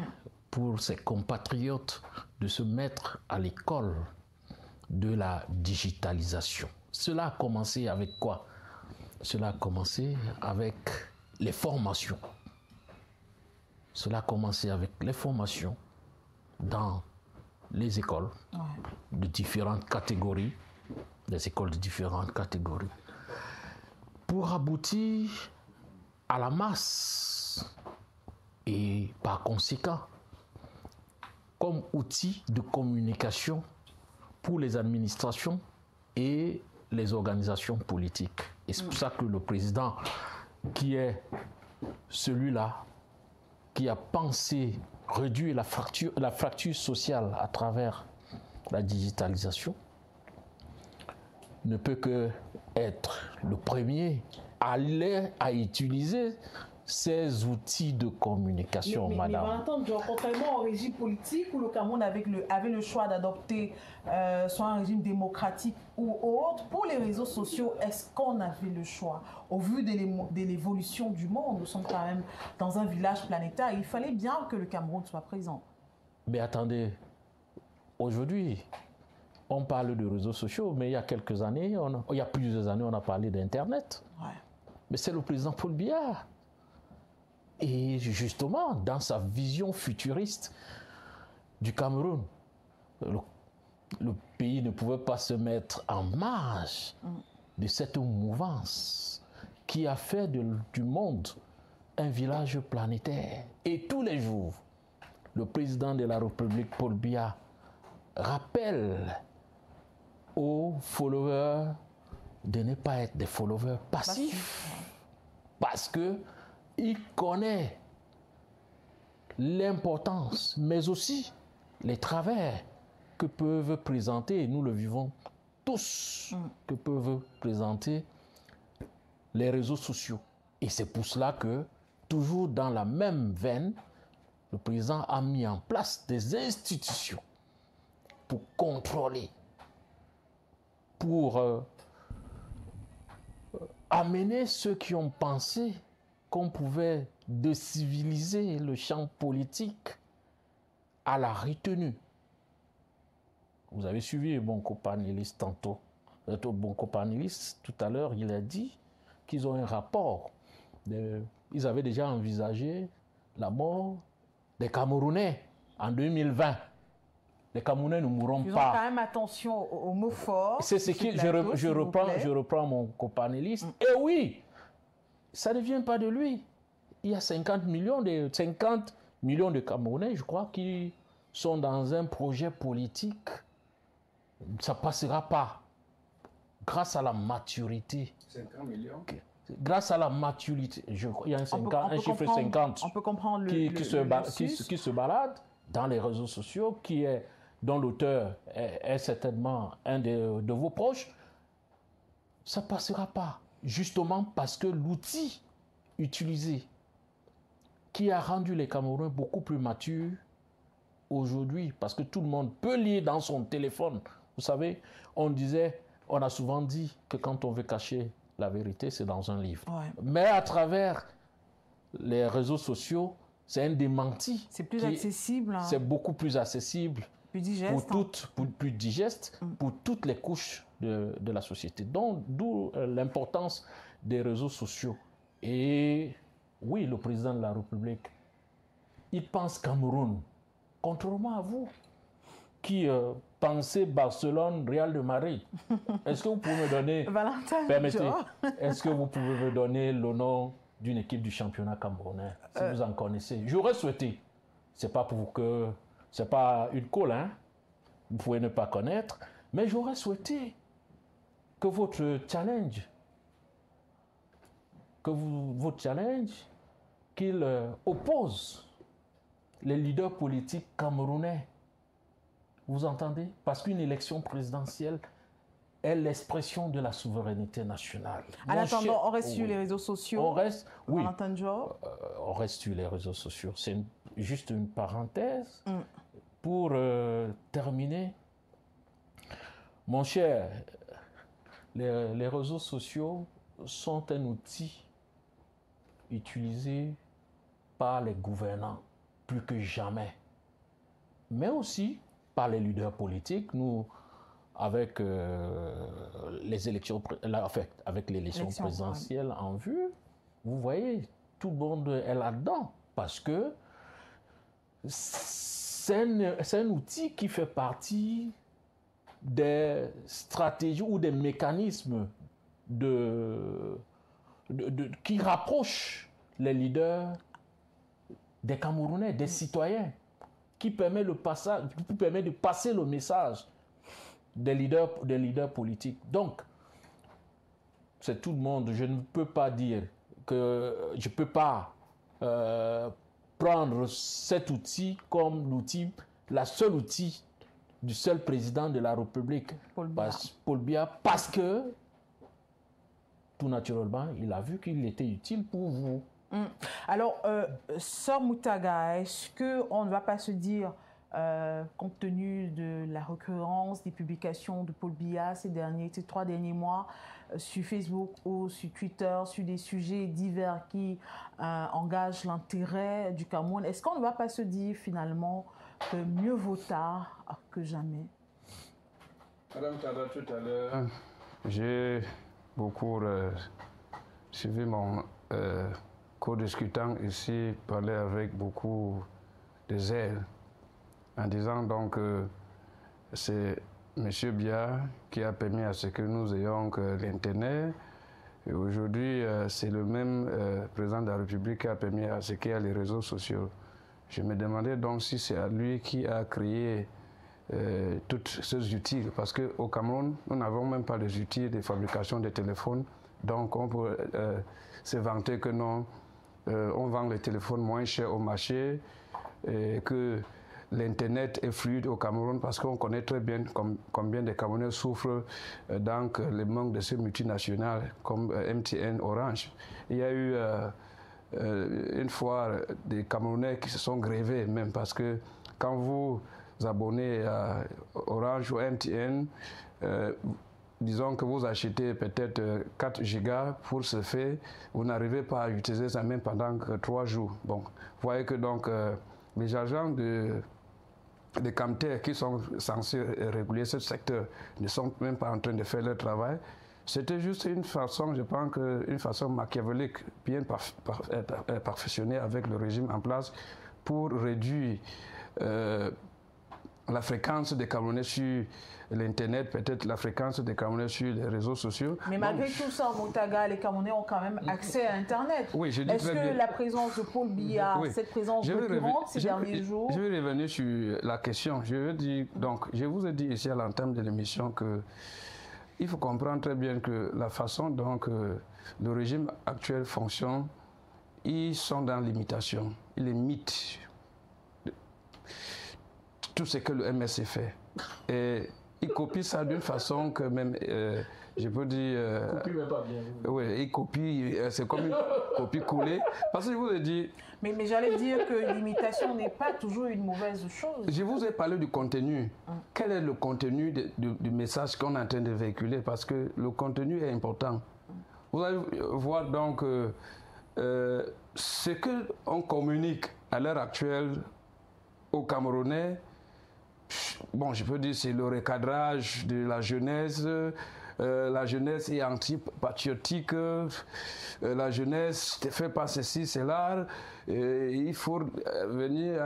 pour ses compatriotes de se mettre à l'école de la digitalisation. Cela a commencé avec quoi? Cela a commencé avec les formations. Cela a commencé avec les formations dans les écoles de différentes catégories, des écoles de différentes catégories, pour aboutir à la masse et par conséquent comme outil de communication pour les administrations et les organisations politiques. Et c'est pour ça que le président, qui est celui-là, qui a pensé réduire la fracture sociale à travers la digitalisation, ne peut que être le premier à utiliser ces outils de communication, madame. Mais Valentin, contrairement au régime politique où le Cameroun avait le choix d'adopter soit un régime démocratique ou autre, pour les réseaux sociaux, est-ce qu'on avait le choix? Au vu de l'évolution du monde, nous sommes quand même dans un village planétaire, il fallait bien que le Cameroun soit présent. Mais attendez, aujourd'hui, on parle de réseaux sociaux, mais il y a quelques années, il y a plusieurs années, on a parlé d'Internet. Ouais. Mais c'est le président Paul Biya. Et justement, dans sa vision futuriste du Cameroun, le pays ne pouvait pas se mettre en marge de cette mouvance qui a fait du monde un village planétaire. Et tous les jours, le président de la République, Paul Biya, rappelle aux followers de ne pas être des followers passifs. Parce qu'il connaît l'importance, mais aussi les travers que peuvent présenter, et nous le vivons tous, que peuvent présenter les réseaux sociaux. Et c'est pour cela que, toujours dans la même veine, le président a mis en place des institutions pour contrôler, pour amener ceux qui ont pensé qu'on pouvait déciviliser le champ politique à la retenue. Vous avez suivi Bonko Panelis tantôt. Bonko Panelis, tout à l'heure, il a dit qu'ils ont un rapport. Ils avaient déjà envisagé la mort des Camerounais en 2020. Les Camerounais ne mourront pas. Ils ont quand même attention aux mots forts. C'est ce que je reprends mon copanéliste. Et oui, ça ne vient pas de lui. Il y a 50 millions de Camerounais, je crois, qui sont dans un projet politique. Ça ne passera pas. Grâce à la maturité. 50 millions. Grâce à la maturité. Il y a un chiffre 50 on peut comprendre qui se balade dans les réseaux sociaux, dont l'auteur est certainement un de vos proches. Ça ne passera pas. Justement parce que l'outil utilisé qui a rendu les Camerounais beaucoup plus matures aujourd'hui, parce que tout le monde peut lire dans son téléphone. Vous savez, on a souvent dit que quand on veut cacher la vérité, c'est dans un livre. Ouais. Mais à travers les réseaux sociaux, c'est un démenti. C'est plus accessible. Hein. C'est beaucoup plus accessible. Plus digeste. Plus digeste pour toutes les couches de la société. Donc, d'où l'importance des réseaux sociaux. Et oui, le président de la République, il pense Cameroun, contrairement à vous, qui pensez Barcelone, Real de Madrid. Est-ce que vous pouvez me donner... Valentin, permettez, est-ce que vous pouvez me donner le nom d'une équipe du championnat camerounais, si vous en connaissez? J'aurais souhaité. C'est pas une colle, hein. Vous pouvez ne pas connaître, mais j'aurais souhaité que votre challenge, qu'il oppose les leaders politiques camerounais. Vous entendez? Parce qu'une élection présidentielle est l'expression de la souveraineté nationale. En attendant, on reste sur les réseaux sociaux. On reste, oui. On reste sur les réseaux sociaux. C'est juste une parenthèse pour terminer. Mon cher, les réseaux sociaux sont un outil utilisé par les gouvernants plus que jamais, mais aussi par les leaders politiques. Nous, avec l'élection présidentielle en vue, vous voyez, tout le monde est là-dedans parce que c'est un outil qui fait partie des stratégies ou des mécanismes qui rapprochent les leaders des Camerounais, des citoyens, qui permet de passer le message des leaders politiques. Donc, c'est tout le monde. Je ne peux pas dire que je ne peux pas prendre cet outil comme la seule outil du seul président de la République, Paul Biya, parce que, tout naturellement, il a vu qu'il était utile pour vous. Alors, Sœur Moutaga, est-ce qu'on ne va pas se dire, compte tenu de la récurrence des publications de Paul Biya ces 3 derniers mois, sur Facebook ou sur Twitter, sur des sujets divers qui engagent l'intérêt du Cameroun, est-ce qu'on ne va pas se dire finalement que mieux vaut tard que jamais? Madame Tada, tout à l'heure, j'ai beaucoup suivi mon co-discutant ici, parler avec beaucoup de zèle, en disant donc que c'est M. Biya qui a permis à ce que nous ayons l'Internet. Et aujourd'hui, c'est le même président de la République qui a permis à ce qu'il y ait les réseaux sociaux. Je me demandais donc si c'est à lui qui a créé tous ces outils, parce qu'au Cameroun, nous n'avons même pas les outils de fabrication de téléphones. Donc on peut se vanter que non, on vend les téléphones moins chers au marché, et que l'Internet est fluide au Cameroun, parce qu'on connaît très bien combien de Camerounais souffrent donc le manque de ces multinationales comme MTN, Orange. Il y a eu une fois des Camerounais qui se sont grévés même, parce que quand vous abonnez à Orange ou MTN, disons que vous achetez peut-être 4 gigas pour ce fait, vous n'arrivez pas à utiliser ça même pendant 3 jours. Bon, vous voyez que donc les agents des Camter qui sont censés réguler ce secteur ne sont même pas en train de faire leur travail. C'était juste une façon, je pense une façon machiavélique, bien perfectionnée avec le régime en place pour réduire la fréquence des Camerounais sur l'Internet, peut-être la fréquence des Camerounais sur les réseaux sociaux. Mais malgré tout ça, Moutaga, les Camerounais ont quand même accès à Internet. Oui, je dis Est-ce que la présence de Paul Biya, cette présence récurrente ces derniers jours... Je vais revenir sur la question. Je vous ai dit ici à l'entame de l'émission que il faut comprendre très bien que la façon dont le régime actuel fonctionne, ils sont dans l'imitation. Ils imitent tout ce que le MSC fait. Et ils copient ça d'une façon que même, je peux dire... Copie même pas bien. Oui, ils copient, c'est comme une copie coulée. Parce que je vous ai dit... Mais j'allais dire que l'imitation n'est pas toujours une mauvaise chose. Je vous ai parlé du contenu. Quel est le contenu du message qu'on est en train de véhiculer? Parce que le contenu est important. Vous allez voir donc ce qu'on communique à l'heure actuelle aux Camerounais. Bon, je peux dire c'est le recadrage de la jeunesse. La jeunesse est anti-patriotique, la jeunesse ne fait pas ceci, cela. Il faut venir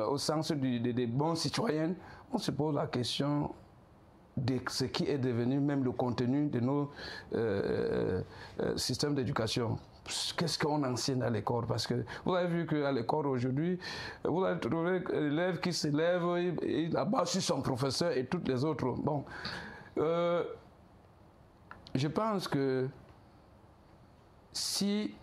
au sens des bons citoyens. On se pose la question de ce qui est devenu même le contenu de nos systèmes d'éducation. Qu'est-ce qu'on enseigne à l'école? Parce que vous avez vu qu'à l'école aujourd'hui, vous allez trouver l'élève qui se lève, il abat sur son professeur et toutes les autres. Bon. Je pense que si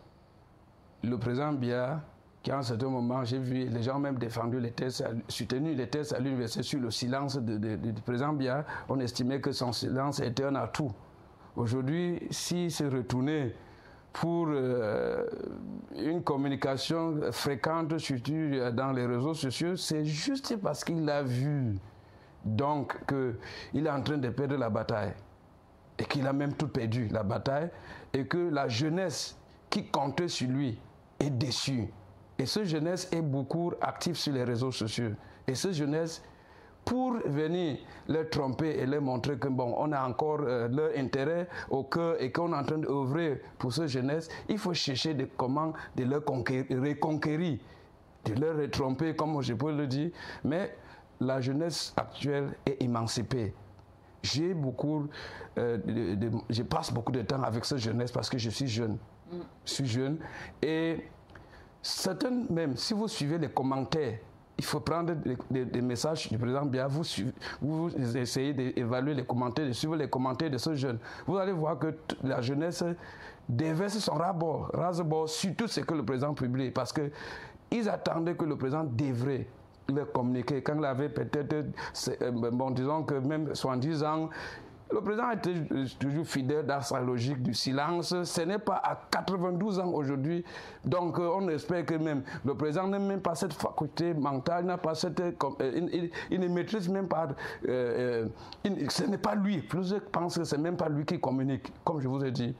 le président Biya, qui à un certain moment, j'ai vu les gens même défendu les thèses, soutenu les thèses à l'université sur le silence du président Biya, on estimait que son silence était un atout. Aujourd'hui, s'il s'est retourné pour une communication fréquente, surtout dans les réseaux sociaux, c'est juste parce qu'il a vu donc qu'il est en train de perdre la bataille et qu'il a même tout perdu, la bataille, et que la jeunesse qui comptait sur lui est déçue. Et cette jeunesse est beaucoup active sur les réseaux sociaux. Et cette jeunesse, pour venir leur tromper et leur montrer que bon, on a encore leur intérêt au cœur et qu'on est en train d'œuvrer pour cette jeunesse, il faut chercher comment de leur reconquérir, de leur tromper, comme je peux le dire. Mais la jeunesse actuelle est émancipée. Je passe beaucoup de temps avec cette jeunesse parce que je suis jeune. Je suis jeune. Et certains, même si vous suivez les commentaires, il faut prendre des messages du président Biya, vous essayez d'évaluer les commentaires, de suivre les commentaires de ce jeune. Vous allez voir que la jeunesse déverse son ras-bord sur tout ce que le président publie, parce qu'ils attendaient que le président devrait leur communiquer. Quand il avait peut-être, bon, disons que même 70 ans, Le président est toujours fidèle dans sa logique du silence. Ce n'est pas à 92 ans aujourd'hui. Donc, on espère que même le président n'a même pas cette faculté mentale, n'a pas cette, il ne maîtrise même pas. Ce n'est pas lui. Je pense que ce n'est même pas lui qui communique, comme je vous ai dit.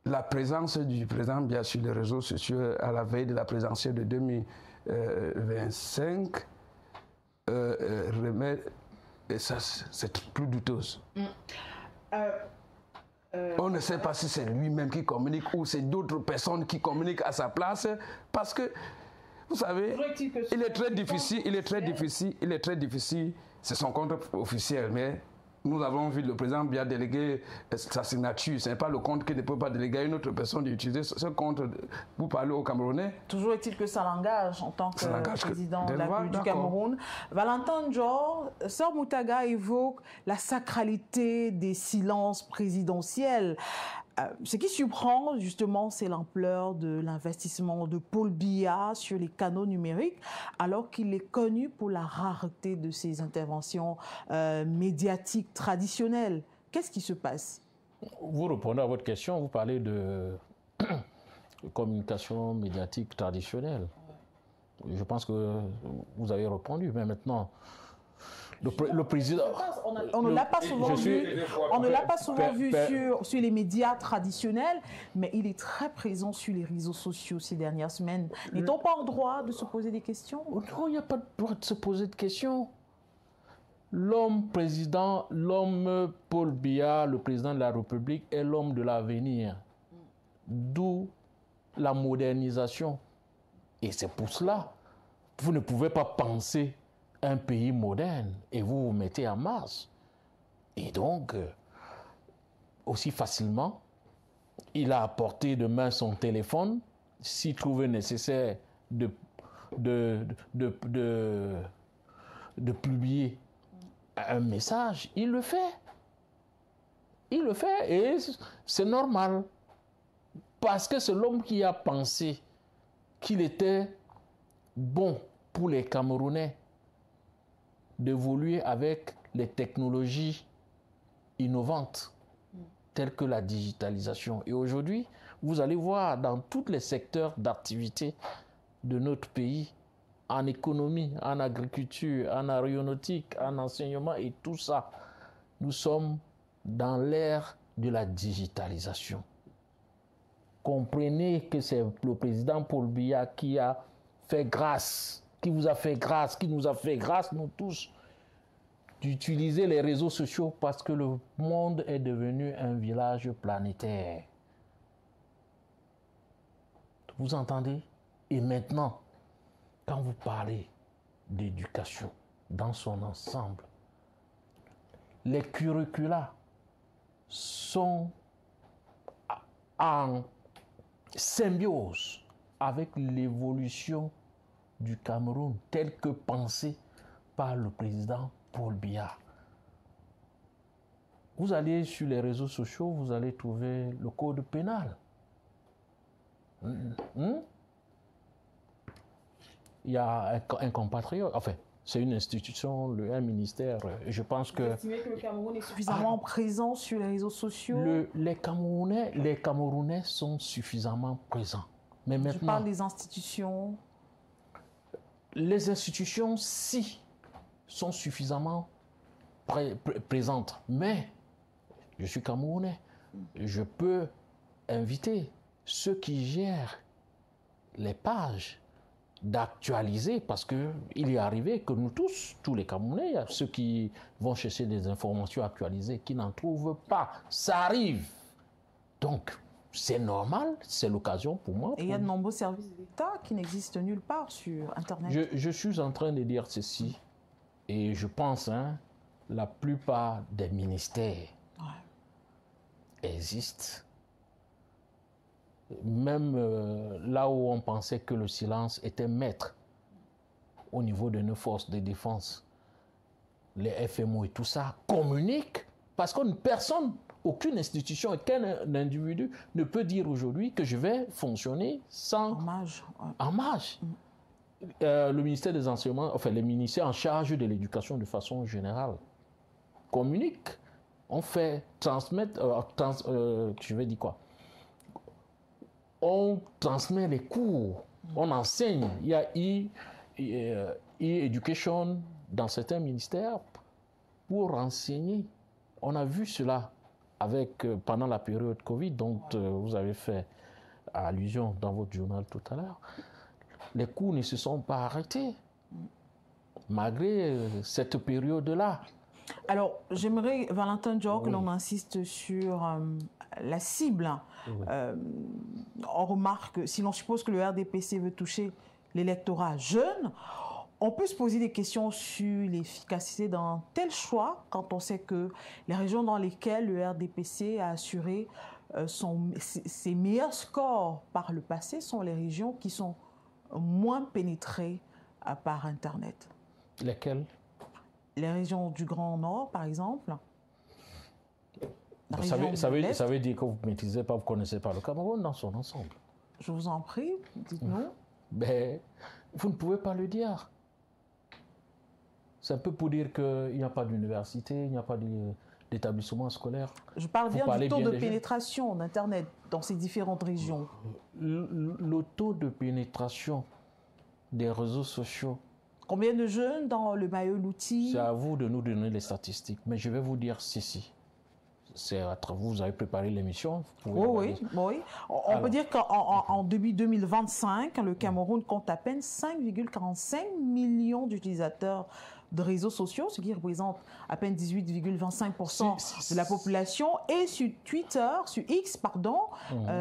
La présence du président, bien sur les réseaux sociaux, à la veille de la présidentielle de 2025, remet. Et ça, c'est plus douteuse. On ne sait pas si c'est lui-même qui communique ou c'est d'autres personnes qui communiquent à sa place. Parce que, vous savez, il est très difficile, c'est son compte officiel, mais nous avons vu le président bien déléguer sa signature. Ce n'est pas le compte qui ne peut pas déléguer à une autre personne d'utiliser ce compte pour parler aux Camerounais. Toujours est-il que ça l'engage en tant que président du Cameroun. Valentin Ndior, Sœur Moutaga évoque la sacralité des silences présidentiels. Ce qui surprend, justement, c'est l'ampleur de l'investissement de Paul Biya sur les canaux numériques, alors qu'il est connu pour la rareté de ses interventions médiatiques traditionnelles. Qu'est-ce qui se passe? Vous répondez à votre question, vous parlez de communication médiatique traditionnelle. Je pense que vous avez répondu, mais maintenant... Le président... On ne l'a pas souvent vu sur les médias traditionnels, mais il est très présent sur les réseaux sociaux ces dernières semaines. N'est-on pas en droit de se poser des questions? Non, il n'y a pas de droit de se poser de questions. L'homme président, l'homme Paul Biya, le président de la République, est l'homme de l'avenir. D'où la modernisation. Et c'est pour cela, vous ne pouvez pas penser un pays moderne et vous vous mettez en marche. Et donc, aussi facilement, il a apporté de main son téléphone, s'il trouvait nécessaire de publier un message, il le fait. Il le fait et c'est normal. Parce que c'est l'homme qui a pensé qu'il était bon pour les Camerounais d'évoluer avec les technologies innovantes telles que la digitalisation. Et aujourd'hui, vous allez voir dans tous les secteurs d'activité de notre pays, en économie, en agriculture, en aéronautique, en enseignement et tout ça, nous sommes dans l'ère de la digitalisation. Comprenez que c'est le président Paul Biya qui a fait grâce, qui vous a fait grâce, qui nous a fait grâce, nous tous, d'utiliser les réseaux sociaux parce que le monde est devenu un village planétaire. Vous entendez? Et maintenant, quand vous parlez d'éducation dans son ensemble, les curricula sont en symbiose avec l'évolution du Cameroun, telle que pensée par le président Paul Biya. Vous allez sur les réseaux sociaux, vous allez trouver le code pénal. Il y a un compatriote, enfin, c'est une institution, un ministère, je pense que... Vous estimez que le Cameroun est suffisamment présent sur les réseaux sociaux? Les Camerounais sont suffisamment présents. Mais maintenant, je parle des institutions. Les institutions, si, sont suffisamment présentes. Mais je suis Camerounais. Je peux inviter ceux qui gèrent les pages d'actualiser, parce qu'il est arrivé que nous tous les Camerounais, il y a ceux qui vont chercher des informations actualisées qui n'en trouvent pas. Ça arrive. Donc, c'est normal, c'est l'occasion pour moi. Et il y a de nombreux services d'État qui n'existent nulle part sur Internet. Je suis en train de dire ceci, et je pense, la plupart des ministères existent. Même là où on pensait que le silence était maître au niveau de nos forces de défense, les FMO et tout ça communiquent, parce qu'une personne, aucune institution, aucun individu ne peut dire aujourd'hui que je vais fonctionner sans en marge. Le ministère des enseignements, enfin les ministères en charge de l'éducation de façon générale, communique, on fait transmettre, je vais dire quoi? On transmet les cours, on enseigne. Il y a e-education dans certains ministères pour enseigner. On a vu cela avec, pendant la période Covid, dont vous avez fait allusion dans votre journal tout à l'heure. Les cours ne se sont pas arrêtés, malgré cette période-là. Alors, j'aimerais, Valentin Dior, que l'on insiste sur la cible. On remarque, si l'on suppose que le RDPC veut toucher l'électorat jeune, on peut se poser des questions sur l'efficacité d'un tel choix quand on sait que les régions dans lesquelles le RDPC a assuré ses meilleurs scores par le passé sont les régions qui sont moins pénétrées par Internet. Lesquelles? Les régions du Grand Nord, par exemple. Ça veut dire que vous ne maîtrisez pas, vous ne connaissez pas le Cameroun dans son ensemble. Je vous en prie, dites-nous. Ben, vous ne pouvez pas le dire. C'est un peu pour dire qu'il n'y a pas d'université, il n'y a pas d'établissement scolaire. Je parle bien du taux de pénétration d'Internet dans ces différentes régions. Le taux de pénétration des réseaux sociaux. Combien de jeunes dans le Mayo-Louti? C'est à vous de nous donner les statistiques. Mais je vais vous dire ceci. C'est à vous, vous avez préparé l'émission. Oui. On peut dire qu'en début 2025, le Cameroun compte à peine 5,45 millions d'utilisateurs de réseaux sociaux, ce qui représente à peine 18,25% de la population. Et sur Twitter, sur X, pardon,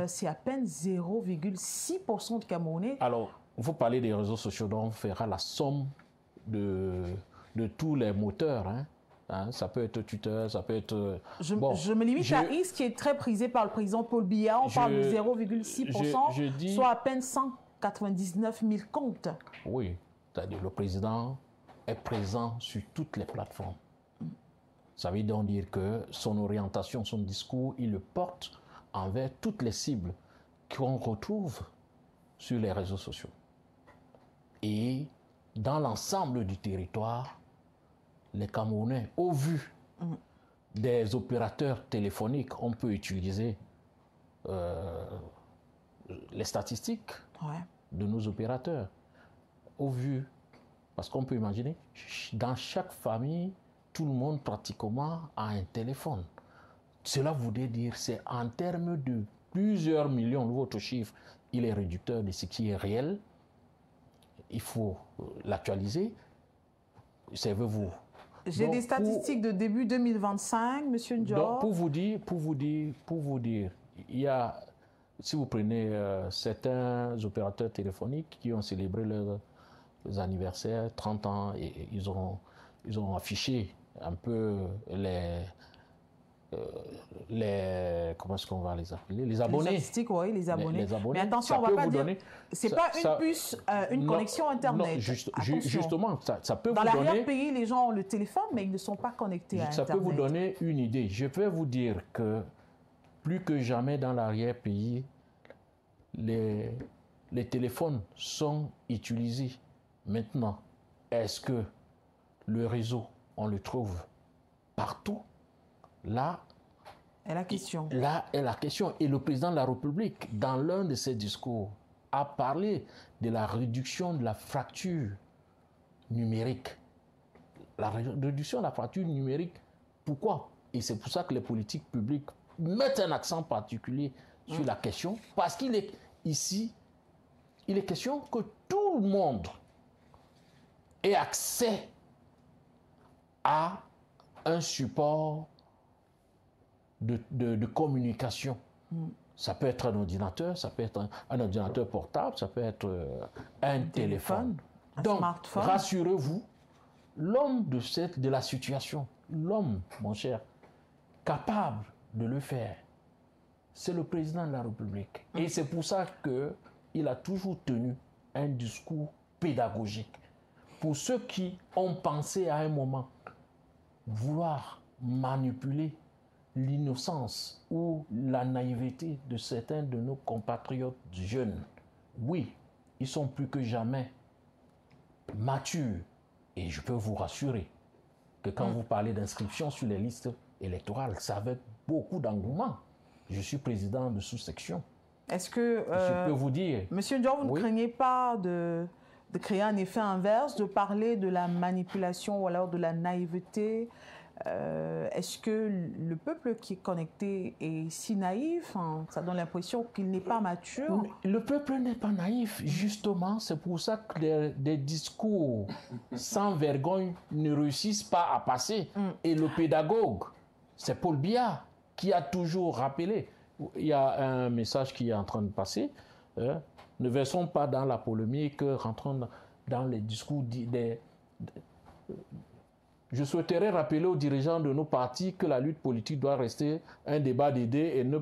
c'est à peine 0,6% de Camerounais. Alors, vous parlez des réseaux sociaux, donc on fera la somme de tous les moteurs, ça peut être Twitter, ça peut être... Je me limite à X, qui est très prisé par le président Paul Biya. On parle de 0,6%, soit à peine 199 000 comptes. Oui, c'est-à-dire le président est présent sur toutes les plateformes. Ça veut donc dire que son orientation, son discours, il le porte envers toutes les cibles qu'on retrouve sur les réseaux sociaux. Et dans l'ensemble du territoire, les Camerounais, au vu des opérateurs téléphoniques, on peut utiliser les statistiques de nos opérateurs. Au vu, parce qu'on peut imaginer, dans chaque famille, tout le monde pratiquement a un téléphone. Cela voudrait dire, c'est en termes de plusieurs millions, votre chiffre, il est réducteur de ce qui est réel. Il faut l'actualiser. Savez-vous? J'ai des statistiques de début 2025, Monsieur Ndior. Donc, pour vous dire, il y a, si vous prenez certains opérateurs téléphoniques qui ont célébré leurs anniversaires, 30 ans, et ils ont affiché un peu comment est-ce qu'on va les appeler? Les abonnés. Les statistiques, oui, les abonnés. Les abonnés. Mais attention, on ne va pas dire... C'est pas une puce, une connexion Internet. Non, justement, ça peut vous donner... Dans l'arrière-pays, les gens ont le téléphone, mais ils ne sont pas connectés à Internet. Ça peut vous donner une idée. Je peux vous dire que plus que jamais dans l'arrière-pays, les téléphones sont utilisés. Maintenant, est-ce que le réseau, on le trouve partout? Là est la question. Là est la question. Et le président de la République, dans l'un de ses discours, a parlé de la réduction de la fracture numérique. La réduction de la fracture numérique, pourquoi? Et c'est pour ça que les politiques publiques mettent un accent particulier sur la question, parce qu'il est ici, il est question que tout le monde ait accès à un support de communication. Ça peut être un ordinateur, ça peut être un ordinateur portable, ça peut être un téléphone. Donc, rassurez-vous, l'homme de la situation, l'homme, mon cher, capable de le faire, c'est le président de la République. Et c'est pour ça qu'il a toujours tenu un discours pédagogique. Pour ceux qui ont pensé à un moment vouloir manipuler l'innocence ou la naïveté de certains de nos compatriotes jeunes, oui, ils sont plus que jamais matures. Et je peux vous rassurer, que quand vous parlez d'inscription sur les listes électorales, c'est avec beaucoup d'engouement. Je suis président de sous-section. Est-ce que, je peux vous dire... Monsieur Dior, vous ne craignez pas de créer un effet inverse, de parler de la manipulation ou alors de la naïveté? Est-ce que le peuple qui est connecté est si naïf? Ça donne l'impression qu'il n'est pas mature. Le peuple n'est pas naïf, justement. C'est pour ça que des discours sans vergogne ne réussissent pas à passer. Et le pédagogue, c'est Paul Biya, qui a toujours rappelé. Il y a un message qui est en train de passer. Ne versons pas dans la polémique, rentrons dans les discours Je souhaiterais rappeler aux dirigeants de nos partis que la lutte politique doit rester un débat d'idées et ne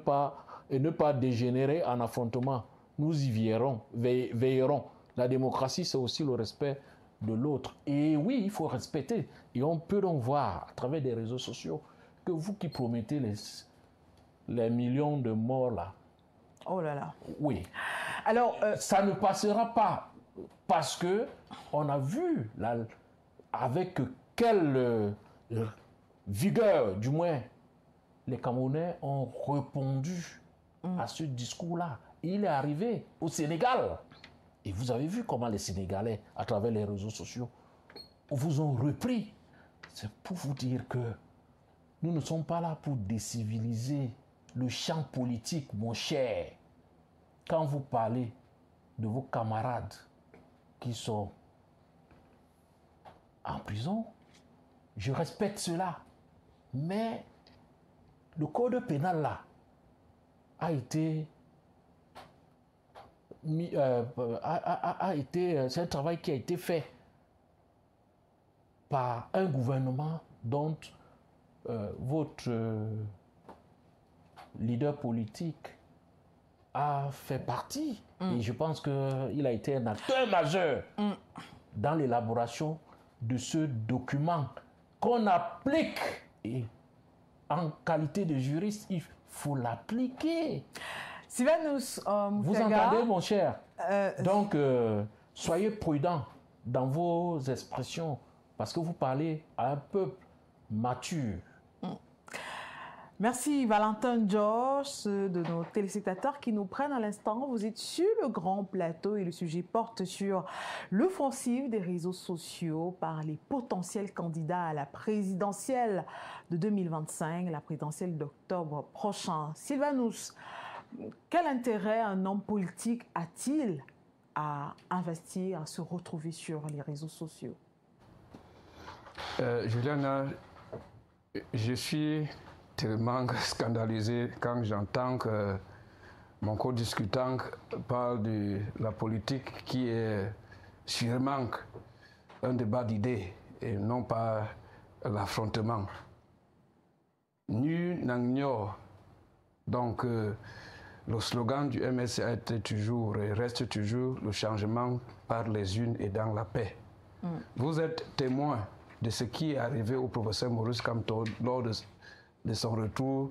pas dégénérer en affrontement. Nous y veillerons. La démocratie, c'est aussi le respect de l'autre. Et oui, il faut respecter. Et on peut donc voir à travers des réseaux sociaux que vous qui promettez les millions de morts là. Oh là là. Oui. Alors, ça ne passera pas parce que on a vu avec quelle vigueur, du moins, les Camerounais ont répondu à ce discours-là. Il est arrivé au Sénégal. Et vous avez vu comment les Sénégalais, à travers les réseaux sociaux, vous ont repris. C'est pour vous dire que nous ne sommes pas là pour déciviliser le champ politique, mon cher. Quand vous parlez de vos camarades qui sont en prison, je respecte cela. Mais le code pénal là a été c'est un travail qui a été fait par un gouvernement dont votre leader politique a fait partie. Et je pense qu'il a été un acteur majeur dans l'élaboration de ce document qu'on applique. Et en qualité de juriste, il faut l'appliquer. Sylvanus vous entendez, mon cher? Donc, soyez prudents dans vos expressions parce que vous parlez à un peuple mature. Merci Valentin Georges, de nos téléspectateurs qui nous prennent à l'instant. Vous êtes sur le grand plateau et le sujet porte sur l'offensive des réseaux sociaux par les potentiels candidats à la présidentielle de 2025, la présidentielle d'octobre prochain. Sylvanus, quel intérêt un homme politique a-t-il à investir, à se retrouver sur les réseaux sociaux? Juliana, je suis tellement scandalisé quand j'entends que mon co-discutant parle de la politique qui est sûrement un débat d'idées et non pas l'affrontement. Nul n'ignore donc le slogan du MSC a été toujours et reste toujours le changement par les unes et dans la paix. Vous êtes témoin de ce qui est arrivé au professeur Maurice Kamto lors de son retour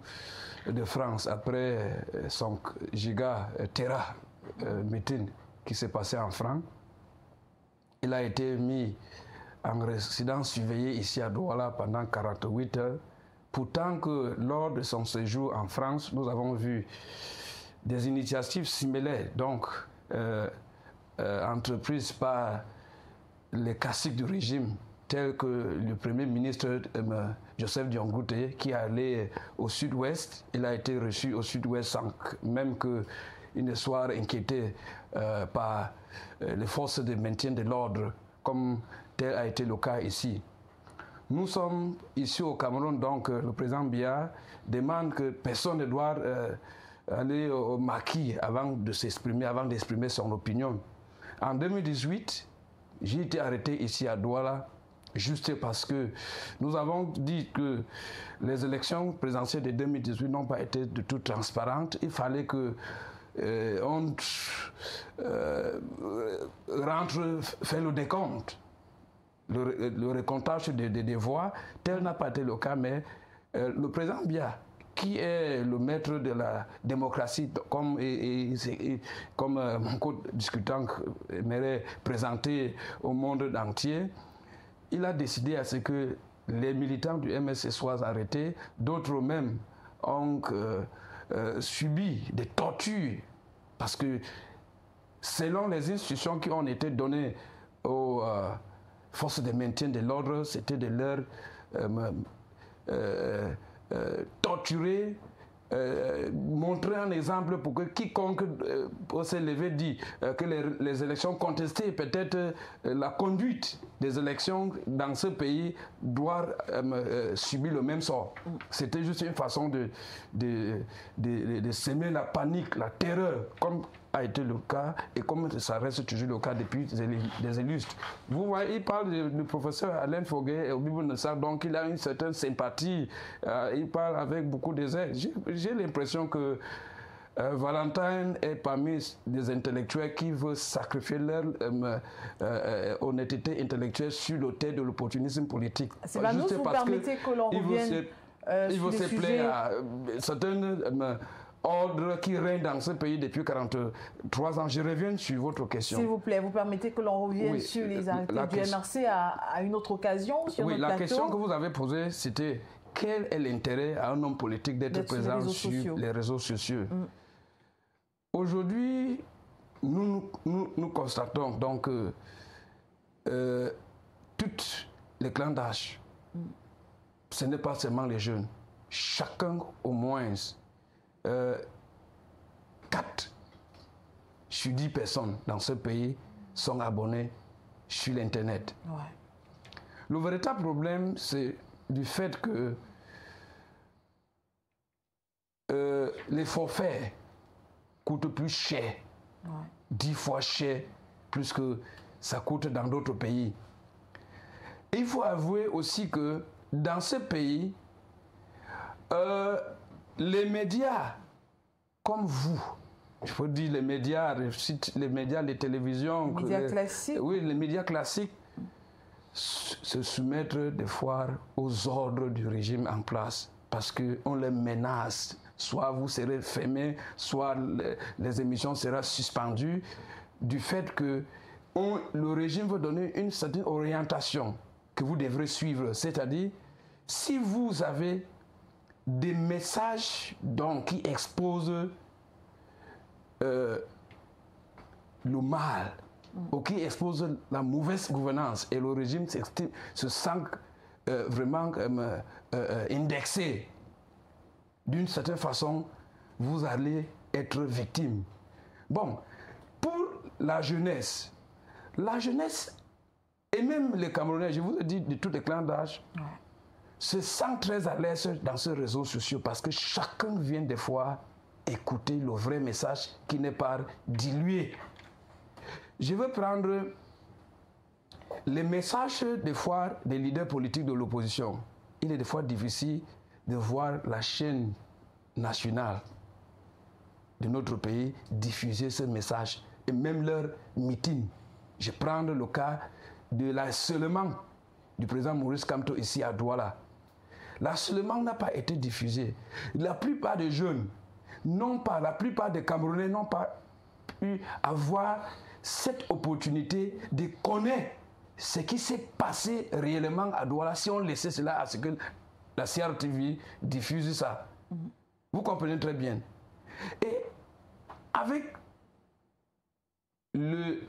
de France après son giga terra meeting qui s'est passé en France. Il a été mis en résidence surveillée ici à Douala pendant 48 heures. Pourtant que lors de son séjour en France, nous avons vu des initiatives similaires, donc entreprises par les classiques du régime, tels que le Premier ministre Joseph Diongouté, qui est allé au sud-ouest. Il a été reçu au sud-ouest sans même qu'il ne soit inquiété par les forces de maintien de l'ordre, comme tel a été le cas ici. Nous sommes ici au Cameroun, donc le président Biya demande que personne ne doit aller au maquis avant de s'exprimer, avant d'exprimer son opinion. En 2018, j'ai été arrêté ici à Douala, juste parce que nous avons dit que les élections présidentielles de 2018 n'ont pas été de tout transparentes. Il fallait que on fait le décompte, le recomptage des voix. Tel n'a pas été le cas, mais le président Biya, qui est le maître de la démocratie, comme mon co-discutant aimerait présenter au monde entier, il a décidé à ce que les militants du MSC soient arrêtés, d'autres même ont subi des tortures parce que selon les instructions qui ont été données aux forces de maintien de l'ordre, c'était de leur torturer, montrer un exemple pour que quiconque peut se lever dit que les élections contestées, peut-être la conduite des élections dans ce pays doit subir le même sort. C'était juste une façon de semer la panique, la terreur, comme a été le cas et comme ça reste toujours le cas depuis des illustres. Vous voyez, il parle du professeur Alain Foguet et Obibo Nassar, donc il a une certaine sympathie, il parle avec beaucoup de zèle. J'ai l'impression que Valentine est parmi des intellectuels qui veulent sacrifier leur honnêteté intellectuelle sur l'autel de l'opportunisme politique. C'est pas nous, vous permettez que l'on revienne il veut se plaire à certains ordre qui règne dans ce pays depuis 43 ans. Je reviens sur votre question. S'il vous plaît, vous permettez que l'on revienne sur les arrêtés du MRC à une autre occasion sur notre la plateau. question que vous avez posée, c'était quel est l'intérêt à un homme politique d'être présent sur les réseaux sociaux. Aujourd'hui, nous constatons donc toutes les clans d'âge, ce n'est pas seulement les jeunes. Chacun au moins 4 sur 10 personnes dans ce pays sont abonnés sur l'Internet. Ouais. Le véritable problème, c'est du fait que les forfaits coûtent plus cher, 10 fois cher, plus que ça coûte dans d'autres pays. Et il faut avouer aussi que dans ce pays, les médias, comme vous, je peux dire les médias, les télévisions, les médias classiques. Oui, les médias classiques se soumettent des fois aux ordres du régime en place parce qu'on les menace. Soit vous serez fermés, soit les émissions seront suspendues du fait que le régime veut donner une certaine orientation que vous devrez suivre. C'est-à-dire, si vous avez des messages donc, qui exposent le mal ou qui exposent la mauvaise gouvernance et le régime se sent vraiment indexé, d'une certaine façon, vous allez être victime. Bon, pour la jeunesse et même les Camerounais, je vous ai dit de tous les clans d'âge, se sentent très à l'aise dans ces réseaux sociaux parce que chacun vient des fois écouter le vrai message qui n'est pas dilué. Je veux prendre les messages des fois des leaders politiques de l'opposition. Il est des fois difficile de voir la chaîne nationale de notre pays diffuser ce message et même leur meeting. Je prends le cas de l'harcèlement du président Maurice Kamto ici à Douala. L'harcèlement n'a pas été diffusé. La plupart des jeunes la plupart des Camerounais n'ont pas pu avoir cette opportunité de connaître ce qui s'est passé réellement à Douala si on laissait cela à ce que la CRTV diffuse ça. Vous comprenez très bien. Et avec le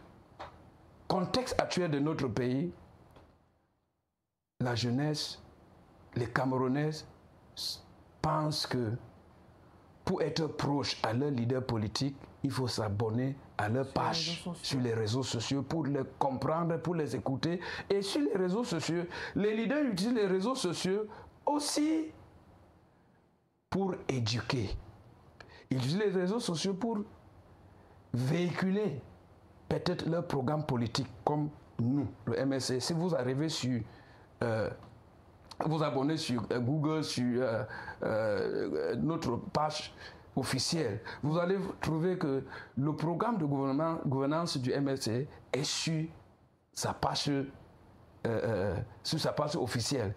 contexte actuel de notre pays, la jeunesse, les Camerounais pensent que pour être proche à leurs leaders politiques, il faut s'abonner à leur page sur les réseaux sociaux pour les comprendre, pour les écouter. Et sur les réseaux sociaux, les leaders utilisent les réseaux sociaux aussi pour éduquer. Ils utilisent les réseaux sociaux pour véhiculer peut-être leur programme politique comme nous, le MSC. Si vous arrivez sur... vous abonnez sur Google, sur notre page officielle, vous allez trouver que le programme de gouvernance du MSC est sur sa page officielle.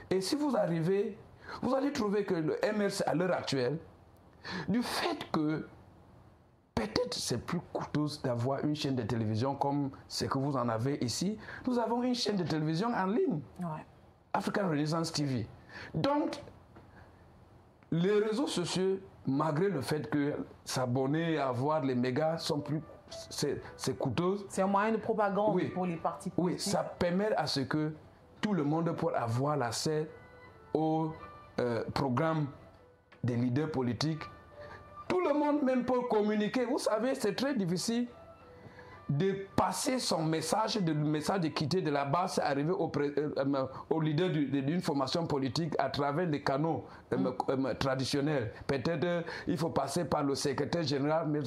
Et si vous arrivez, vous allez trouver que le MSC à l'heure actuelle, du fait que peut-être c'est plus coûteux d'avoir une chaîne de télévision comme ce que vous en avez ici, nous avons une chaîne de télévision en ligne. Ouais. African Renaissance TV. Donc, les réseaux sociaux, malgré le fait que s'abonner, avoir les mégas sont plus... C'est coûteux. C'est un moyen de propagande pour les partis politiques. Oui, ça permet à ce que tout le monde puisse avoir l'accès au programme des leaders politiques. Tout le monde même peut communiquer. Vous savez, c'est très difficile de passer son message, le message de quitter de la base, arriver au leader d'une formation politique à travers les canaux traditionnels. Peut-être il faut passer par le secrétaire général, mais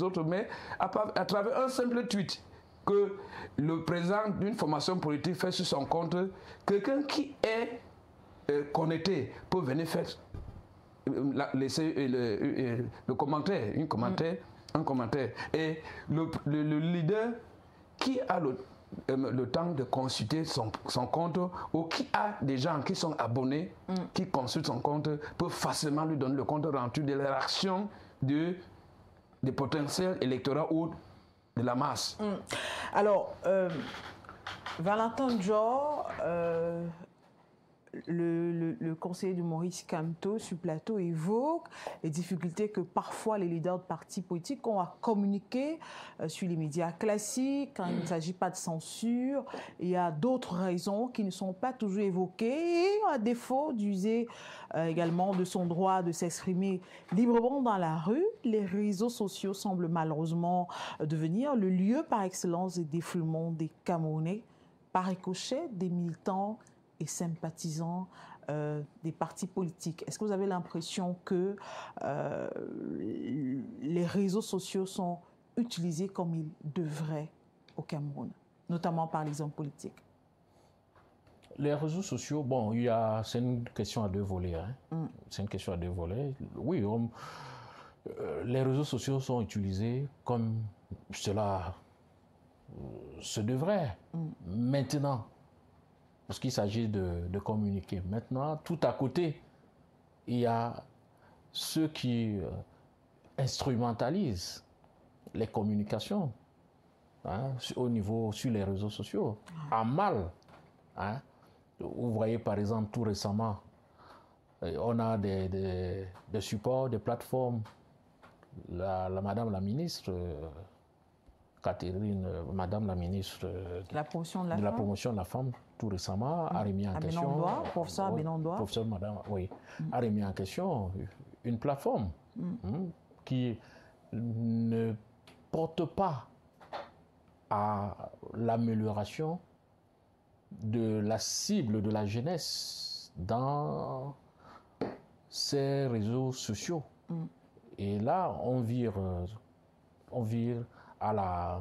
à travers un simple tweet que le président d'une formation politique fait sur son compte, quelqu'un qui est connecté peut venir faire laisser le commentaire, un commentaire. Et le leader qui a le temps de consulter son compte ou qui a des gens qui sont abonnés, qui consultent son compte, peut facilement lui donner le compte rendu de leur action des potentiels électoraux ou de la masse. Alors, Valentin Dior, le conseiller de Maurice Kamto sur plateau évoque les difficultés que parfois les leaders de partis politiques ont à communiquer sur les médias classiques quand il ne s'agit pas de censure. Il y a d'autres raisons qui ne sont pas toujours évoquées et à défaut d'user également de son droit de s'exprimer librement dans la rue, les réseaux sociaux semblent malheureusement devenir le lieu par excellence des défoulements des Camerounais par ricochet des militants et sympathisants des partis politiques. Est-ce que vous avez l'impression que les réseaux sociaux sont utilisés comme ils devraient au Cameroun, notamment par les hommes politiques? Les réseaux sociaux, bon, c'est une question à deux volets. C'est une question à deux volets. Oui, les réseaux sociaux sont utilisés comme cela se devrait. Maintenant, parce qu'il s'agit de communiquer. Maintenant, tout à côté, il y a ceux qui instrumentalisent les communications sur les réseaux sociaux, à mal. Vous voyez par exemple tout récemment, on a des supports, des plateformes. Madame la ministre, Catherine, Madame la ministre de la promotion de la femme, tout récemment, a remis en question. Professeur Benondoa. Professeur Madame, oui, a remis en question une plateforme qui ne porte pas à l'amélioration de la cible de la jeunesse dans ces réseaux sociaux. Et là, on vire à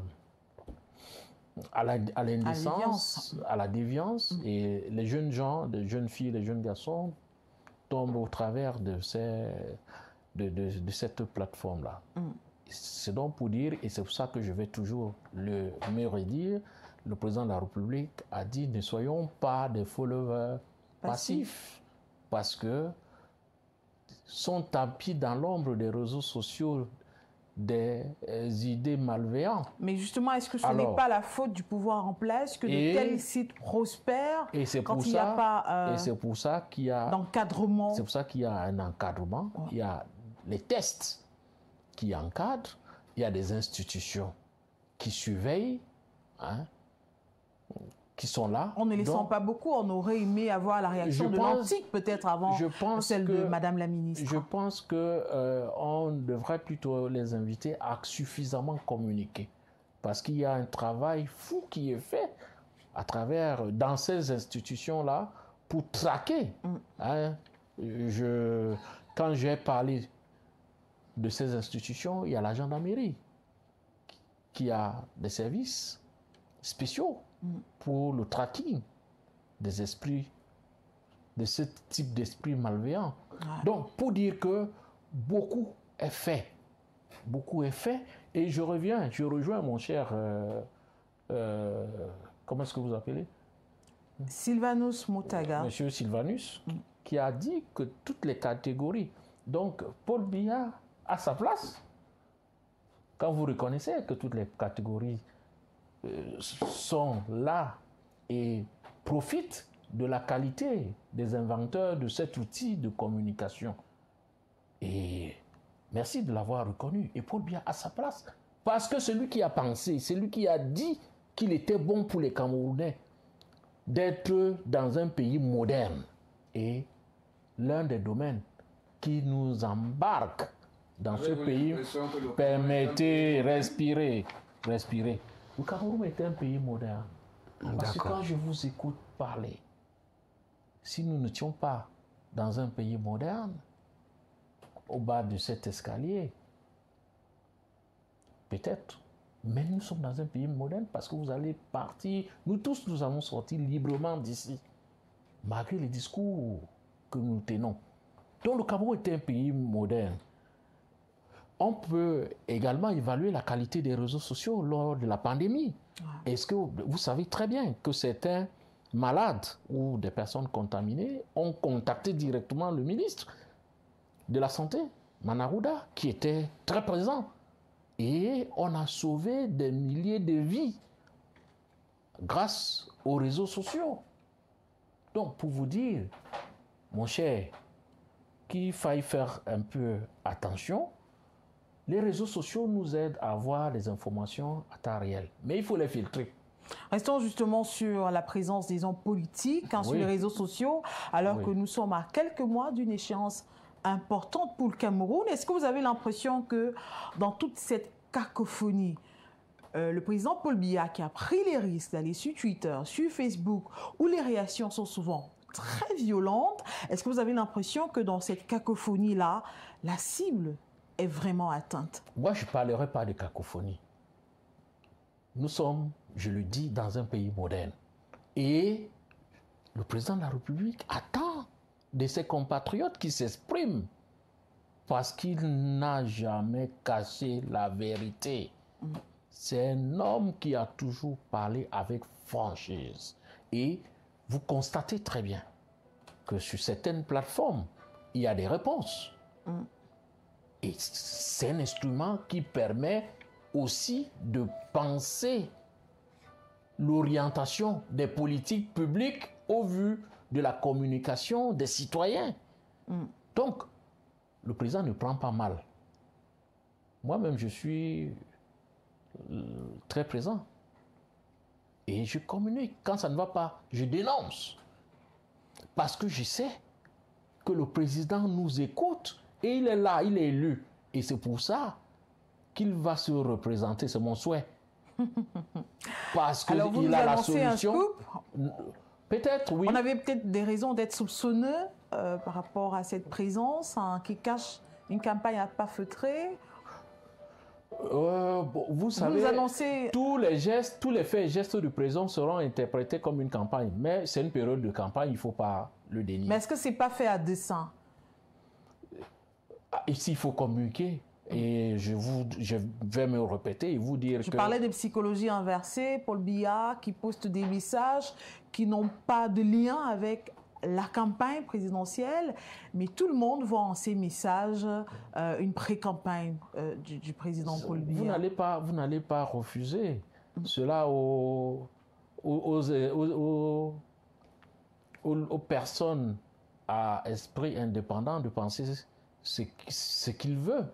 l'indécence, à la déviance, et les jeunes gens, les jeunes filles, les jeunes garçons tombent au travers de cette plateforme-là. C'est donc pour dire, et c'est pour ça que je vais toujours me redire, le président de la République a dit ne soyons pas des followers passifs, parce que sont tapis dans l'ombre des réseaux sociaux des idées malveillantes. Mais justement, est-ce que ce n'est pas la faute du pouvoir en place que de tels sites prospèrent quand il n'y a pas et c'est pour ça qu'il y a d'encadrement. C'est pour ça qu'il y a un encadrement. Il y a les tests qui encadrent. Il y a des institutions qui surveillent, qui sont là. On ne les sent pas beaucoup. On aurait aimé avoir la réaction de l'antique peut-être avant celle de Madame la ministre. Je pense qu'on devrait plutôt les inviter à suffisamment communiquer. Parce qu'il y a un travail fou qui est fait dans ces institutions-là pour traquer. Quand j'ai parlé de ces institutions, il y a la gendarmerie qui a des services spéciaux pour le tracking des esprits, de ce type d'esprit malveillant. Donc, pour dire que beaucoup est fait, et je rejoins mon cher, comment est-ce que vous appelez? Sylvanus Moutaga. Monsieur Sylvanus, qui a dit que toutes les catégories, donc Paul Biya a sa place. Quand vous reconnaissez que toutes les catégories sont là et profitent de la qualité des inventeurs de cet outil de communication. Et merci de l'avoir reconnu. Et Paul Biya à sa place. Parce que celui qui a pensé, celui qui a dit qu'il était bon pour les Camerounais d'être dans un pays moderne. Et l'un des domaines qui nous embarque dans ce pays, permettez, respirer. Le Cameroun est un pays moderne. Parce que quand je vous écoute parler, si nous n'étions pas dans un pays moderne, au bas de cet escalier, peut-être, mais nous sommes dans un pays moderne parce que vous allez partir, nous tous nous allons sortir librement d'ici, malgré les discours que nous tenons. Donc le Cameroun est un pays moderne. On peut également évaluer la qualité des réseaux sociaux lors de la pandémie. Est-ce que vous savez très bien que certains malades ou des personnes contaminées ont contacté directement le ministre de la Santé, Manarouda, qui était très présent. Et on a sauvé des milliers de vies grâce aux réseaux sociaux. Donc, pour vous dire, mon cher, qu'il faille faire un peu attention, les réseaux sociaux nous aident à avoir des informations à temps réel. Mais il faut les filtrer. Restons justement sur la présence des hommes politiques sur les réseaux sociaux, alors que nous sommes à quelques mois d'une échéance importante pour le Cameroun. Est-ce que vous avez l'impression que dans toute cette cacophonie, le président Paul Biya qui a pris les risques d'aller sur Twitter, sur Facebook, où les réactions sont souvent très violentes, est-ce que vous avez l'impression que dans cette cacophonie-là, la cible est vraiment atteinte? Moi, je ne parlerai pas de cacophonie. Nous sommes, je le dis, dans un pays moderne. Et le président de la République attend de ses compatriotes qui s'expriment parce qu'il n'a jamais caché la vérité. C'est un homme qui a toujours parlé avec franchise. Et vous constatez très bien que sur certaines plateformes, il y a des réponses. Et c'est un instrument qui permet aussi de penser l'orientation des politiques publiques au vu de la communication des citoyens. Donc, le président ne prend pas mal. Moi-même, je suis très présent. Et je communique. Quand ça ne va pas, je dénonce. Parce que je sais que le président nous écoute et il est là, il est élu. Et c'est pour ça qu'il va se représenter, c'est mon souhait. Parce qu'il a la solution. Peut-être, oui. On avait peut-être des raisons d'être soupçonneux par rapport à cette présence qui cache une campagne à pas feutrer. Vous savez, tous les faits et gestes du président seront interprétés comme une campagne. Mais c'est une période de campagne, il ne faut pas le dénier. Mais est-ce que ce n'est pas fait à dessein? Ici, il faut communiquer. Et je vais me répéter et vous dire que... Je parlais de psychologie inversée, Paul Biya, qui poste des messages qui n'ont pas de lien avec la campagne présidentielle, mais tout le monde voit en ces messages une pré-campagne du président Paul Biya. Vous n'allez pas refuser cela aux personnes à esprit indépendant de penser ce qu'ils veulent.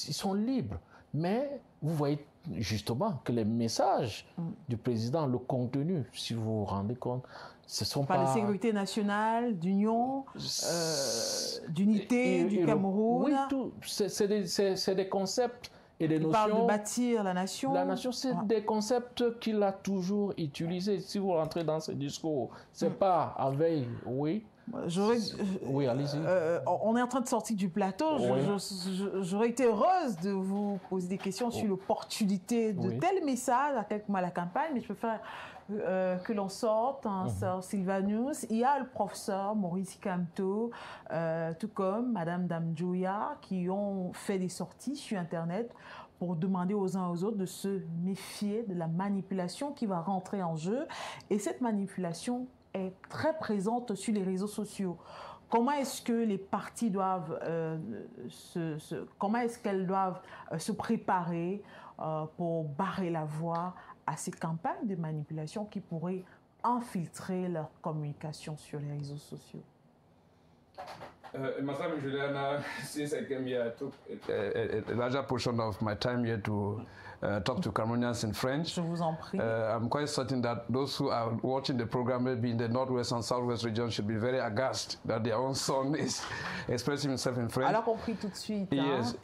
Ils sont libres. Mais vous voyez justement que les messages du président, le contenu, si vous vous rendez compte, ce sont pas... de sécurité nationale, d'union, d'unité du Cameroun. Oui, c'est des concepts et des notions... Il parle de bâtir la nation. La nation, c'est des concepts qu'il a toujours utilisés. Si vous rentrez dans ce discours, c'est pas à veille, oui. Oui, allez-y. On est en train de sortir du plateau. J'aurais été heureuse de vous poser des questions sur l'opportunité de tels messages à quelques mois à la campagne, mais je préfère que l'on sorte sur Sylvanus. Il y a le professeur Maurice Kamto, tout comme Madame Damdjouya, qui ont fait des sorties sur Internet pour demander aux uns aux autres de se méfier de la manipulation qui va rentrer en jeu. Et cette manipulation est très présente sur les réseaux sociaux. Comment est-ce que les partis doivent se préparer pour barrer la voie à ces campagnes de manipulation qui pourraient infiltrer leur communication sur les réseaux sociaux? Madam Juliana, since I came here, I took a larger portion of my time here to talk to Cameroonians in French. Je vous en prie. I'm quite certain that those who are watching the program, maybe in the Northwest and Southwest region, should be very aghast that their own son is expressing himself in French. Alors compris tout de suite. Yes,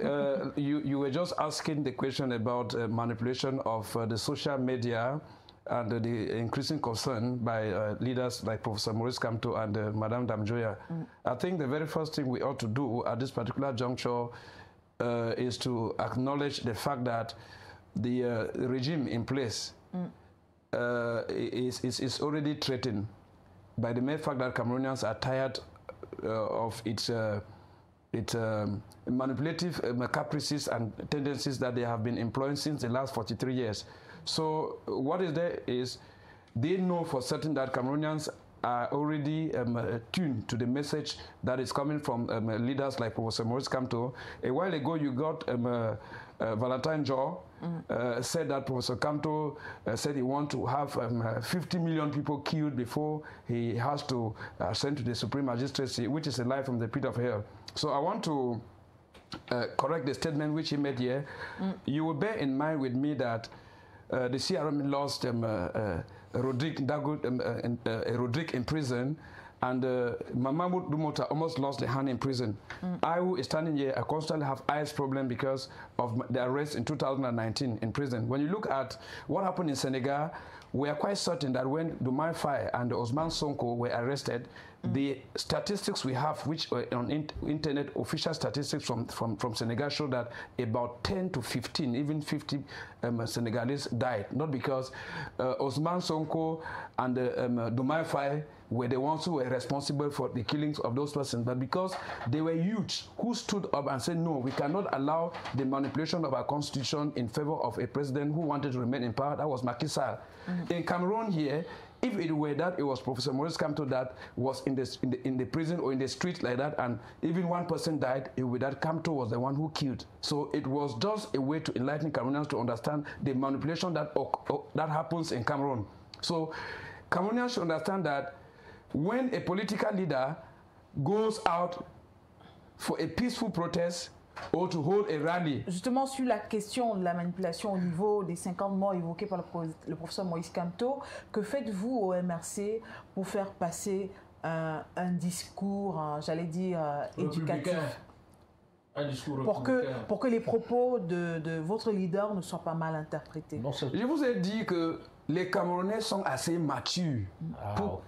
you were just asking the question about manipulation of the social media and the increasing concern by leaders like Professor Maurice Kamto and Madame Damjoya. I think the very first thing we ought to do at this particular juncture is to acknowledge the fact that the regime in place is already threatened by the mere fact that Cameroonians are tired of its manipulative caprices and tendencies that they have been employing since the last 43 years. So what is there is they know for certain that Cameroonians are already tuned to the message that is coming from leaders like Professor Maurice Kamto. A while ago, you got Valentine Jaw said that Professor Kamto said he wants to have 50 million people killed before he has to send to the Supreme Magistracy, which is a lie from the pit of hell. So I want to correct the statement which he made here. You will bear in mind with me that the CRM lost Rodrigue in prison, and Mamadou Dumota almost lost a hand in prison. I, who is standing here, I constantly have eyes problem because of the arrest in 2019 in prison. When you look at what happened in Senegal, we are quite certain that when Diomaye Faye and Ousmane Sonko were arrested, the statistics we have, which are on internet, official statistics from Senegal, show that about 10 to 15, even 50 Senegalese died. Not because Ousmane Sonko and Diomaye Faye were the ones who were responsible for the killings of those persons, but because they were youths who stood up and said, no, we cannot allow the manipulation of our constitution in favor of a president who wanted to remain in power. That was Macky Sall. In Cameroon here, if it were that it was Professor Maurice Kamto that was in the prison or in the street like that, and even one person died, it would that Kamto was the one who killed. So it was just a way to enlighten Cameroonians to understand the manipulation that happens in Cameroon. So Cameroonians should understand that when a political leader goes out for a peaceful protest or to hold a rally. Justement, sur la question de la manipulation au niveau des 50 morts évoqués par le professeur Maurice Kamto, que faites-vous au MRC pour faire passer un discours, j'allais dire, éducatif, un discours pour que les propos de votre leader ne soient pas mal interprétés? Je vous ai dit que les Camerounais sont assez matures pour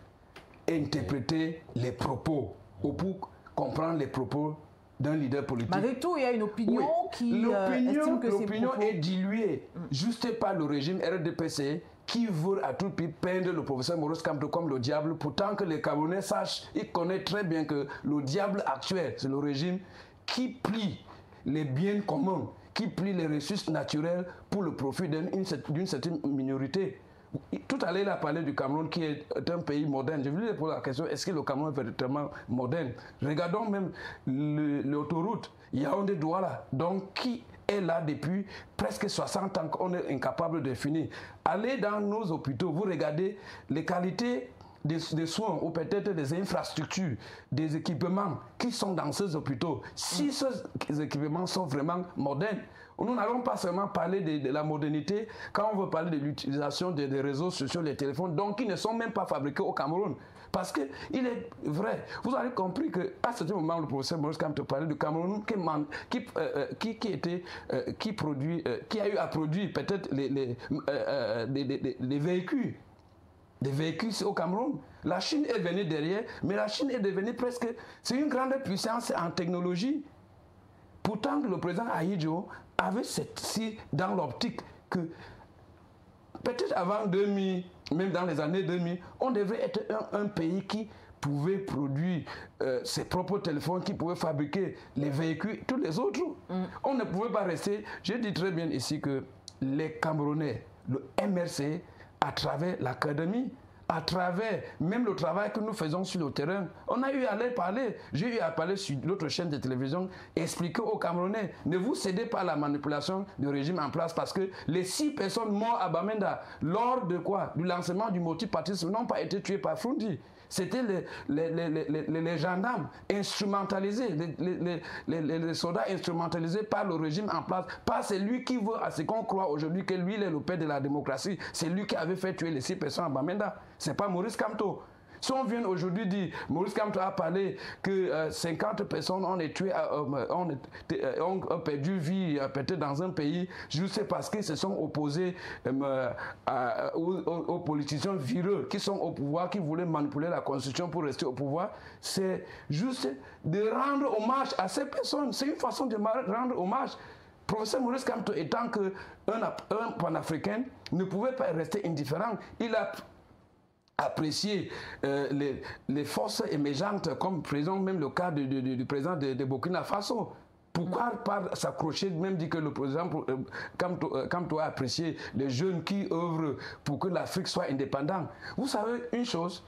interpréter les propos ou pour comprendre les propos d'un leader politique. Malgré tout, il y a une opinion qui estime que l'opinion est diluée juste par le régime RDPC qui veut à tout prix peindre le professeur Maurice Kamto comme le diable, pourtant que les Camerounais sachent, ils connaissent très bien que le diable actuel, c'est le régime qui plie les biens communs, qui plie les ressources naturelles pour le profit d'une certaine minorité. Tout à l'heure, il a parlé du Cameroun qui est un pays moderne. Je voulais poser la question, est-ce que le Cameroun est véritablement moderne? Regardons même l'autoroute Yaoundé-Douala, donc qui est là depuis presque 60 ans qu'on est incapable de finir. Allez dans nos hôpitaux, vous regardez les qualités des soins ou peut-être des infrastructures, des équipements qui sont dans ces hôpitaux. Si ces équipements sont vraiment modernes, nous n'allons pas seulement parler de la modernité quand on veut parler de l'utilisation des réseaux sociaux, les téléphones, donc qui ne sont même pas fabriqués au Cameroun. Parce qu'il est vrai, vous avez compris qu'à ce moment, le professeur Maurice Kamto parlait du Cameroun qui a eu à produire peut-être les véhicules. Des véhicules au Cameroun. La Chine est venue derrière, mais la Chine est devenue presque... C'est une grande puissance en technologie. Pourtant, le président Ahidjo avait ceci dans l'optique que peut-être avant 2000, même dans les années 2000, on devrait être un pays qui pouvait produire ses propres téléphones, qui pouvait fabriquer les véhicules, tous les autres. On ne pouvait pas rester... Je dis très bien ici que les Camerounais, le MRC, à travers l'académie, à travers même le travail que nous faisons sur le terrain. On a eu à leur parler. J'ai eu à parler sur l'autre chaîne de télévision, expliquer aux Camerounais, ne vous cédez pas à la manipulation du régime en place parce que les 6 personnes mortes à Bamenda, lors de quoi? Du lancement du multipartisme, n'ont pas été tuées par Frundi. C'était les gendarmes instrumentalisés, les soldats instrumentalisés par le régime en place, pas celui qui veut, à ce qu'on croit aujourd'hui que lui il est le père de la démocratie, c'est lui qui avait fait tuer les 6 personnes à Bamenda. C'est pas Maurice Kamto. Si on vient aujourd'hui dire, Maurice Kamto a parlé que 50 personnes ont perdu vie peut-être dans un pays, juste parce qu'ils se sont opposés aux politiciens vireux qui sont au pouvoir, qui voulaient manipuler la constitution pour rester au pouvoir. C'est juste de rendre hommage à ces personnes. C'est une façon de rendre hommage. Professeur Maurice Kamto, étant qu'un panafricain, ne pouvait pas rester indifférent. Il a apprécier les forces émergentes, comme président, même le cas du président de Burkina Faso. Pourquoi pas s'accrocher, même dit que le président Kamto a apprécié les jeunes qui œuvrent pour que l'Afrique soit indépendante. Vous savez une chose,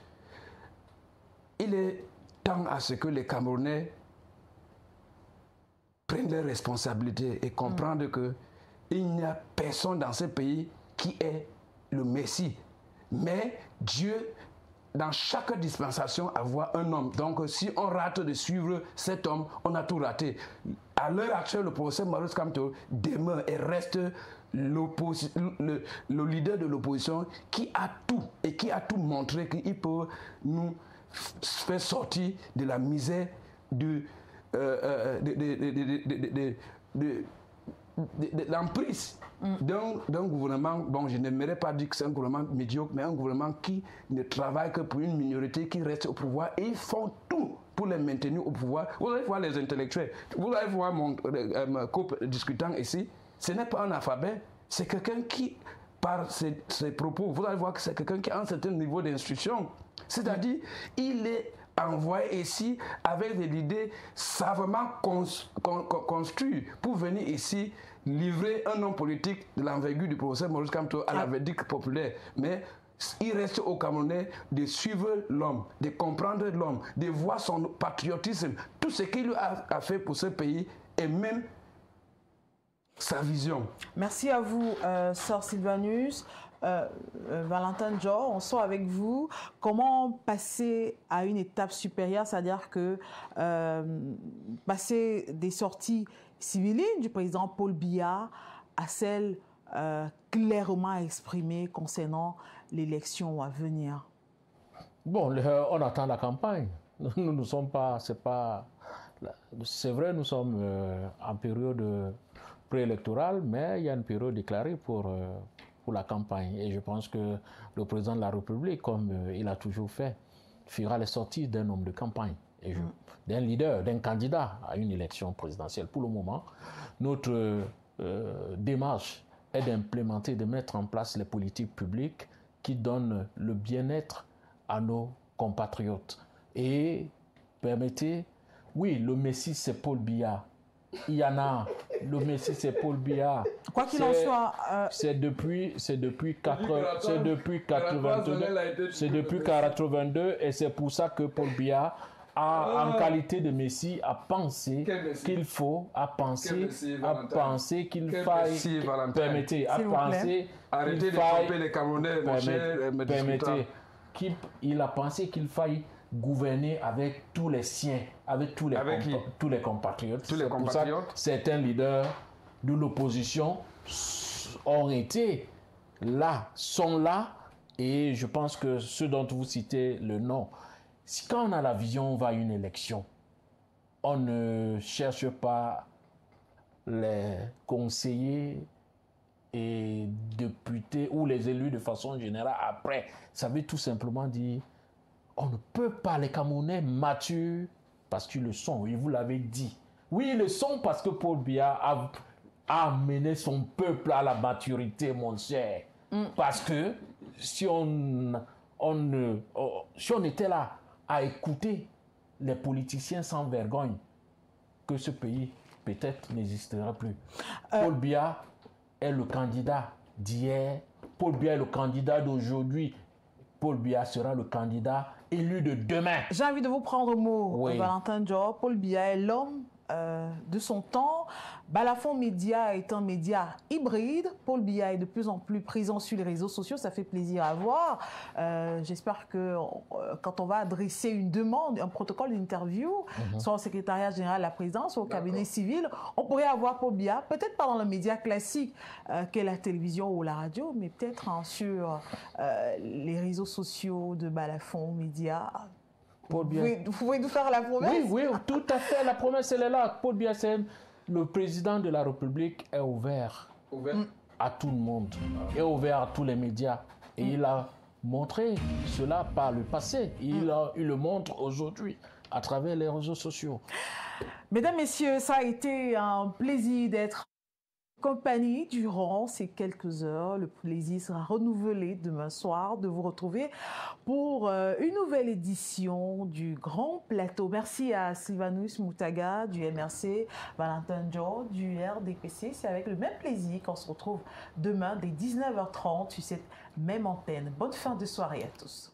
il est temps à ce que les Camerounais prennent leurs responsabilités et comprennent qu'il n'y a personne dans ce pays qui est le Messie. Mais Dieu, dans chaque dispensation, avoir un homme. Donc, si on rate de suivre cet homme, on a tout raté. À l'heure actuelle, le professeur Maurice Kamto demeure et reste le leader de l'opposition qui a tout et qui a tout montré qu'il peut nous faire sortir de la misère de l'emprise d'un gouvernement, bon, je n'aimerais pas dire que c'est un gouvernement médiocre, mais un gouvernement qui ne travaille que pour une minorité qui reste au pouvoir, et ils font tout pour les maintenir au pouvoir. Vous allez voir les intellectuels, vous allez voir mon co-discutant ici, ce n'est pas un alphabet, c'est quelqu'un qui, par ses propos, vous allez voir que c'est quelqu'un qui a un certain niveau d'instruction. C'est-à-dire, il est envoyé ici avec des idées savamment construites pour venir ici livrer un homme politique de l'envergure du professeur Maurice Kamto à la verdict populaire. Mais il reste aux Camerounais de suivre l'homme, de comprendre l'homme, de voir son patriotisme, tout ce qu'il a fait pour ce pays et même sa vision. Merci à vous, Sir Sylvanus. Valentin Joe, on sort avec vous. Comment passer à une étape supérieure, c'est-à-dire que passer des sorties civiles du président Paul Biya à celles clairement exprimées concernant l'élection à venir? Bon, on attend la campagne. Nous ne sommes pas, c'est vrai, nous sommes en période préélectorale, mais il y a une période déclarée pour la campagne. Et je pense que le président de la République, comme il a toujours fait, fera les sorties d'un homme de campagne, d'un leader, d'un candidat à une élection présidentielle. Pour le moment, notre démarche est d'implémenter, de mettre en place les politiques publiques qui donnent le bien-être à nos compatriotes. Et permettez, oui, le Messie c'est Paul Biya. Il y en a. Le Messie, c'est Paul Biya. Quoi qu'il en soit, c'est depuis 82 et c'est pour ça que Paul Biya en qualité de Messie a pensé qu'il faut, qu'il faille, permettez, arrêtez de tromper les Camerounais, permettez, il a pensé qu'il faille gouverner avec tous les siens, avec tous les compatriotes. C'est pour ça que certains leaders de l'opposition ont été là, sont là, et je pense que ceux dont vous citez le nom, quand on a la vision, on va à une élection. On ne cherche pas les conseillers et députés ou les élus de façon générale après. Ça veut tout simplement dire on ne peut pas, les Camerounais matures, parce qu'ils le sont, et vous l'avez dit. Oui, ils le sont parce que Paul Biya a amené son peuple à la maturité, mon cher. Parce que si on était là à écouter les politiciens sans vergogne, que ce pays peut-être n'existera plus. Paul Biya est le candidat d'hier, Paul Biya est le candidat d'aujourd'hui. Paul Biya sera le candidat élu de demain. J'ai envie de vous prendre au mot, oui. Valentin Diop. Paul Biya est l'homme de son temps. Balafon Média est un média hybride. Paul Biya est de plus en plus présent sur les réseaux sociaux. Ça fait plaisir à voir. J'espère que quand on va adresser une demande, un protocole d'interview, soit au secrétariat général de la présidence, soit au cabinet civil, on pourrait avoir Paul Biya, peut-être pas dans le média classique qu'est la télévision ou la radio, mais peut-être sur les réseaux sociaux de Balafon Média. Vous pouvez nous faire la promesse? Oui, tout à fait. La promesse, elle est là. Paul Biya, le président de la République, est ouvert à tout le monde, est ouvert à tous les médias. Et il a montré cela par le passé. Il le montre aujourd'hui à travers les réseaux sociaux. Mesdames, Messieurs, ça a été un plaisir d'être compagnie durant ces quelques heures. Le plaisir sera renouvelé demain soir de vous retrouver pour une nouvelle édition du Grand Plateau. Merci à Sylvanus Moutaga du MRC, Valentin Diop du RDPC. C'est avec le même plaisir qu'on se retrouve demain dès 19h30 sur cette même antenne. Bonne fin de soirée à tous.